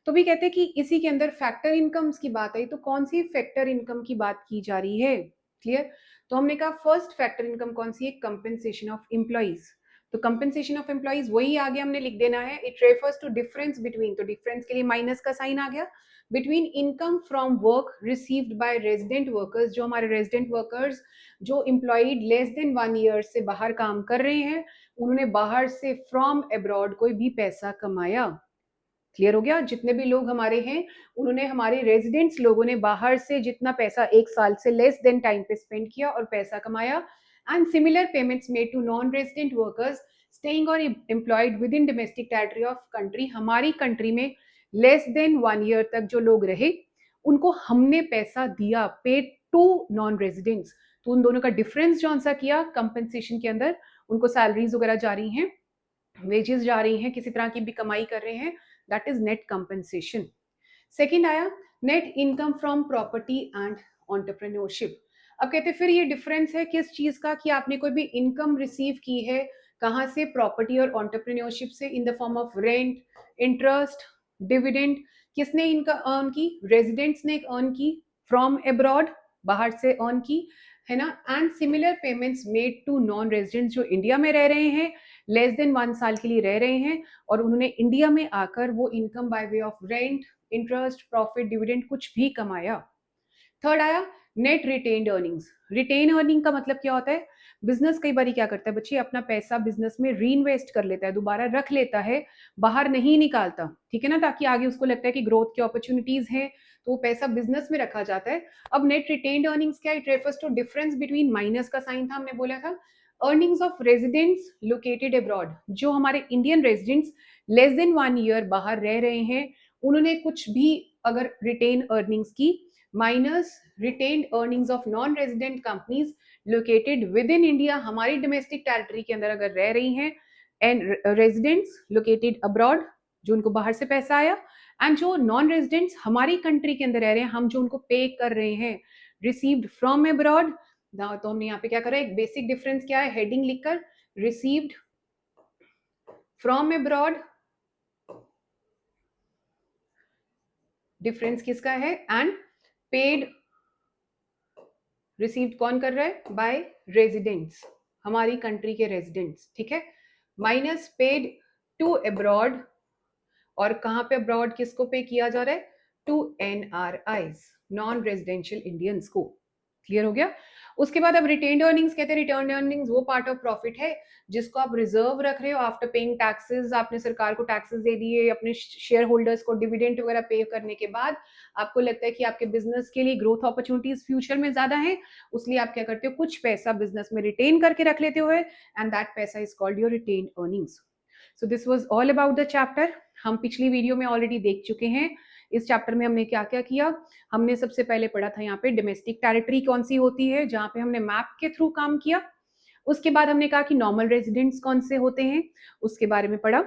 तो भी कहते हैं कि इसी के अंदर फैक्टर इनकम्स की बात आई, तो कौन सी फैक्टर इनकम की बात की जा रही है। क्लियर। तो हमने कहा फर्स्ट फैक्टर इनकम कौन सी है, कंपेंसेशन ऑफ एम्प्लॉइज। तो कंपेंसेशन ऑफ एम्प्लॉइज वही आगे हमने लिख देना है, it refers to difference between, तो डिफरेंस के लिए माइनस का साइन आ गया, between income from work received by resident workers, जो हमारे रेजिडेंट वर्कर्स जो एम्प्लॉयड लेस देन 1 ईयर से बाहर काम कर रहे हैं, उन्होंने बाहर से फ्रॉम अब्रॉड कोई भी पैसा कमाया। क्लियर हो गया। जितने भी लोग हमारे हैं, उन्होंने, हमारे रेजिडेंट्स लोगों ने बाहर से जितना पैसा 1 साल से लेस देन टाइम पे स्पेंड किया और पैसा कमाया, and similar payments made to non resident workers staying और employed within domestic territory of country, हमारी कंट्री में लेस देन 1 ईयर तक जो लोग रहे, उनको हमने पैसा दिया, पेड टू नॉन रेजिडेंट्स। तो उन दोनों का डिफरेंस जो सा किया कंपेंसेशन के अंदर, उनको सैलरीज वगैरह जा रही हैं, वेजेस जा रही हैं, किसी तरह की भी कमाई कर रहे हैं, that is net compensation. Second आया net income from property and entrepreneurship. अब कहते हैं फिर ये डिफरेंस है किस चीज का, कि आपने कोई भी इनकम रिसीव की है, कहां से, प्रॉपर्टी और एंटरप्रेन्योरशिप से, in the form of rent, interest, dividend. किसने इनका अर्न की, रेजिडेंट्स ने अर्न की, फ्रॉम अब्रॉड, बाहर से अर्न की, है ना। And similar payments made to non residents, जो इंडिया में रह रहे हैं, लेस देन 1 साल के लिए रह रहे हैं, और उन्होंने इंडिया में आकर वो income by way of rent, interest, profit, dividend कुछ भी कमाया। थर्ड आया net retained earnings. Retain earning का मतलब क्या होता है, बिजनेस कई बार क्या करता है बच्चे, अपना पैसा बिजनेस में री इन्वेस्ट कर लेता है, दोबारा रख लेता है, बाहर नहीं निकालता, ठीक है ना, ताकि आगे उसको लगता है कि ग्रोथ की अपॉर्चुनिटीज हैं, तो वो पैसा बिजनेस में रखा जाता है। अब नेट रिटेन्ड अर्निंग्स क्या, it refers to difference between, minus का साइन था हमने बोला था, earnings of residents located abroad, जो हमारे Indian residents less than 1 year बाहर रह रहे हैं, उन्होंने कुछ भी अगर रिटेन अर्निंग्स की, minus retained earnings of non resident companies located within India, हमारी डोमेस्टिक टेरिटरी के अंदर अगर रह रही हैं, एंड रेजिडेंट्स लोकेटेड अब्रॉड, जो उनको बाहर से पैसा आया, एंड जो नॉन रेजिडेंट्स हमारी कंट्री के अंदर रह रहे हैं, हम जो उनको पे कर रहे हैं, रिसीव्ड फ्रॉम अब्रॉड। तो हमने यहाँ पे क्या करा, एक बेसिक डिफरेंस क्या है, हेडिंग लिखकर, रिसीव्ड फ्रॉम अब्रॉड, डिफरेंस किसका है, एंड पेड, रिसीव्ड कौन कर रहा है, बाय रेजिडेंट्स, हमारी कंट्री के रेजिडेंट्स, ठीक है, माइनस पेड टू अब्रॉड, और कहां पे अब्रॉड किसको पे किया जा रहा है, to NRIs, non residential Indians को। क्लियर हो गया। उसके बाद अब रिटेन्ड अर्निंग्स कहते हैं, रिटर्न अर्निंग्स वो पार्ट ऑफ प्रॉफिट है जिसको आप रिजर्व रख रहे हो आफ्टर पेइंग टैक्सेस, आपने सरकार को टैक्सेस दे दिए, अपने शेयर होल्डर्स को डिविडेंड वगैरह पे करने के बाद आपको लगता है कि आपके बिजनेस के लिए ग्रोथ अपॉर्चुनिटीज फ्यूचर में ज्यादा है, उसलिए आप क्या करते हो, कुछ पैसा बिजनेस में रिटेन करके रख लेते हो, एंड दैट पैसा is called your retained earnings. So this was all about the chapter. हम पिछली वीडियो में ऑलरेडी देख चुके हैं, इस चैप्टर में हमने क्या क्या किया। हमने सबसे पहले पढ़ा था यहाँ पे डोमेस्टिक टेरिटरी कौन सी होती है, जहां पे हमने मैप के थ्रू काम किया। उसके बाद हमने कहा कि नॉर्मल रेजिडेंट्स कौन से होते हैं, उसके बारे में पढ़ा।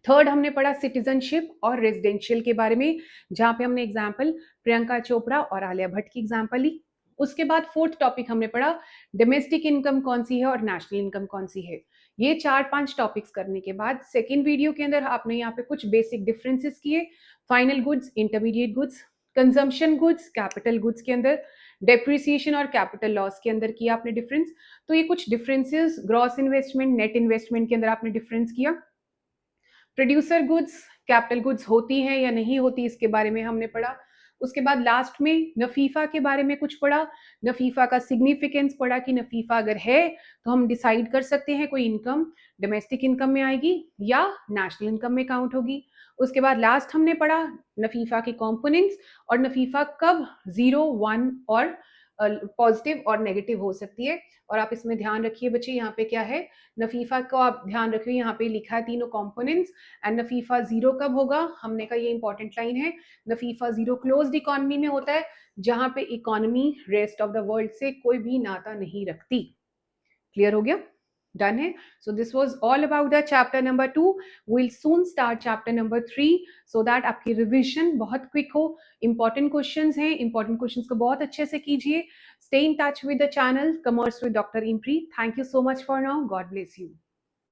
थर्ड हमने पढ़ा सिटीजनशिप और रेजिडेंशियल के बारे में, जहां पे हमने एग्जाम्पल प्रियंका चोपड़ा और आलिया भट्ट की एग्जाम्पल ली। उसके बाद फोर्थ टॉपिक हमने पढ़ा डोमेस्टिक इनकम कौन सी है और नेशनल इनकम कौन सी है। ये 4-5 टॉपिक्स करने के बाद सेकेंड वीडियो के अंदर आपने यहाँ पे कुछ बेसिक डिफरेंसेस किए, final goods, intermediate goods, consumption goods, capital goods के अंदर, डेप्रिसिएशन और कैपिटल लॉस के अंदर किया आपने डिफरेंस। तो ये कुछ differences, gross investment, net investment के अंदर आपने डिफरेंस किया। प्रोड्यूसर गुड्स, कैपिटल गुड्स होती हैं या नहीं होती, इसके बारे में हमने पढ़ा। उसके बाद लास्ट में नफीफा के बारे में कुछ पढ़ा, नफीफा का सिग्निफिकेंस पढ़ा कि नफीफा अगर है तो हम डिसाइड कर सकते हैं कोई इनकम डोमेस्टिक इनकम में आएगी या नेशनल इनकम में काउंट होगी। उसके बाद लास्ट हमने पढ़ा नफीफा के कंपोनेंट्स और नफीफा कब 0, 1 और पॉजिटिव और नेगेटिव हो सकती है। और आप इसमें ध्यान रखिए बच्चे, यहाँ पे क्या है, नफीफा को आप ध्यान रखिए, यहाँ पे लिखा है तीनों कंपोनेंट्स। एंड नफीफा 0 कब होगा, हमने कहा ये इंपॉर्टेंट लाइन है, नफीफा 0 क्लोज्ड इकोनॉमी में होता है, जहां पे economy rest of the world से कोई भी नाता नहीं रखती। क्लियर हो गया, डन है। So this was all about the chapter number 2। Will soon start chapter number 3 so that आपकी रिविजन बहुत क्विक हो। इंपॉर्टेंट क्वेश्चंस हैं, इंपॉर्टेंट क्वेश्चंस को बहुत अच्छे से कीजिए। Stay in touch with the channel commerce with doctor इम्प्री। Thank you so much for now, God bless you.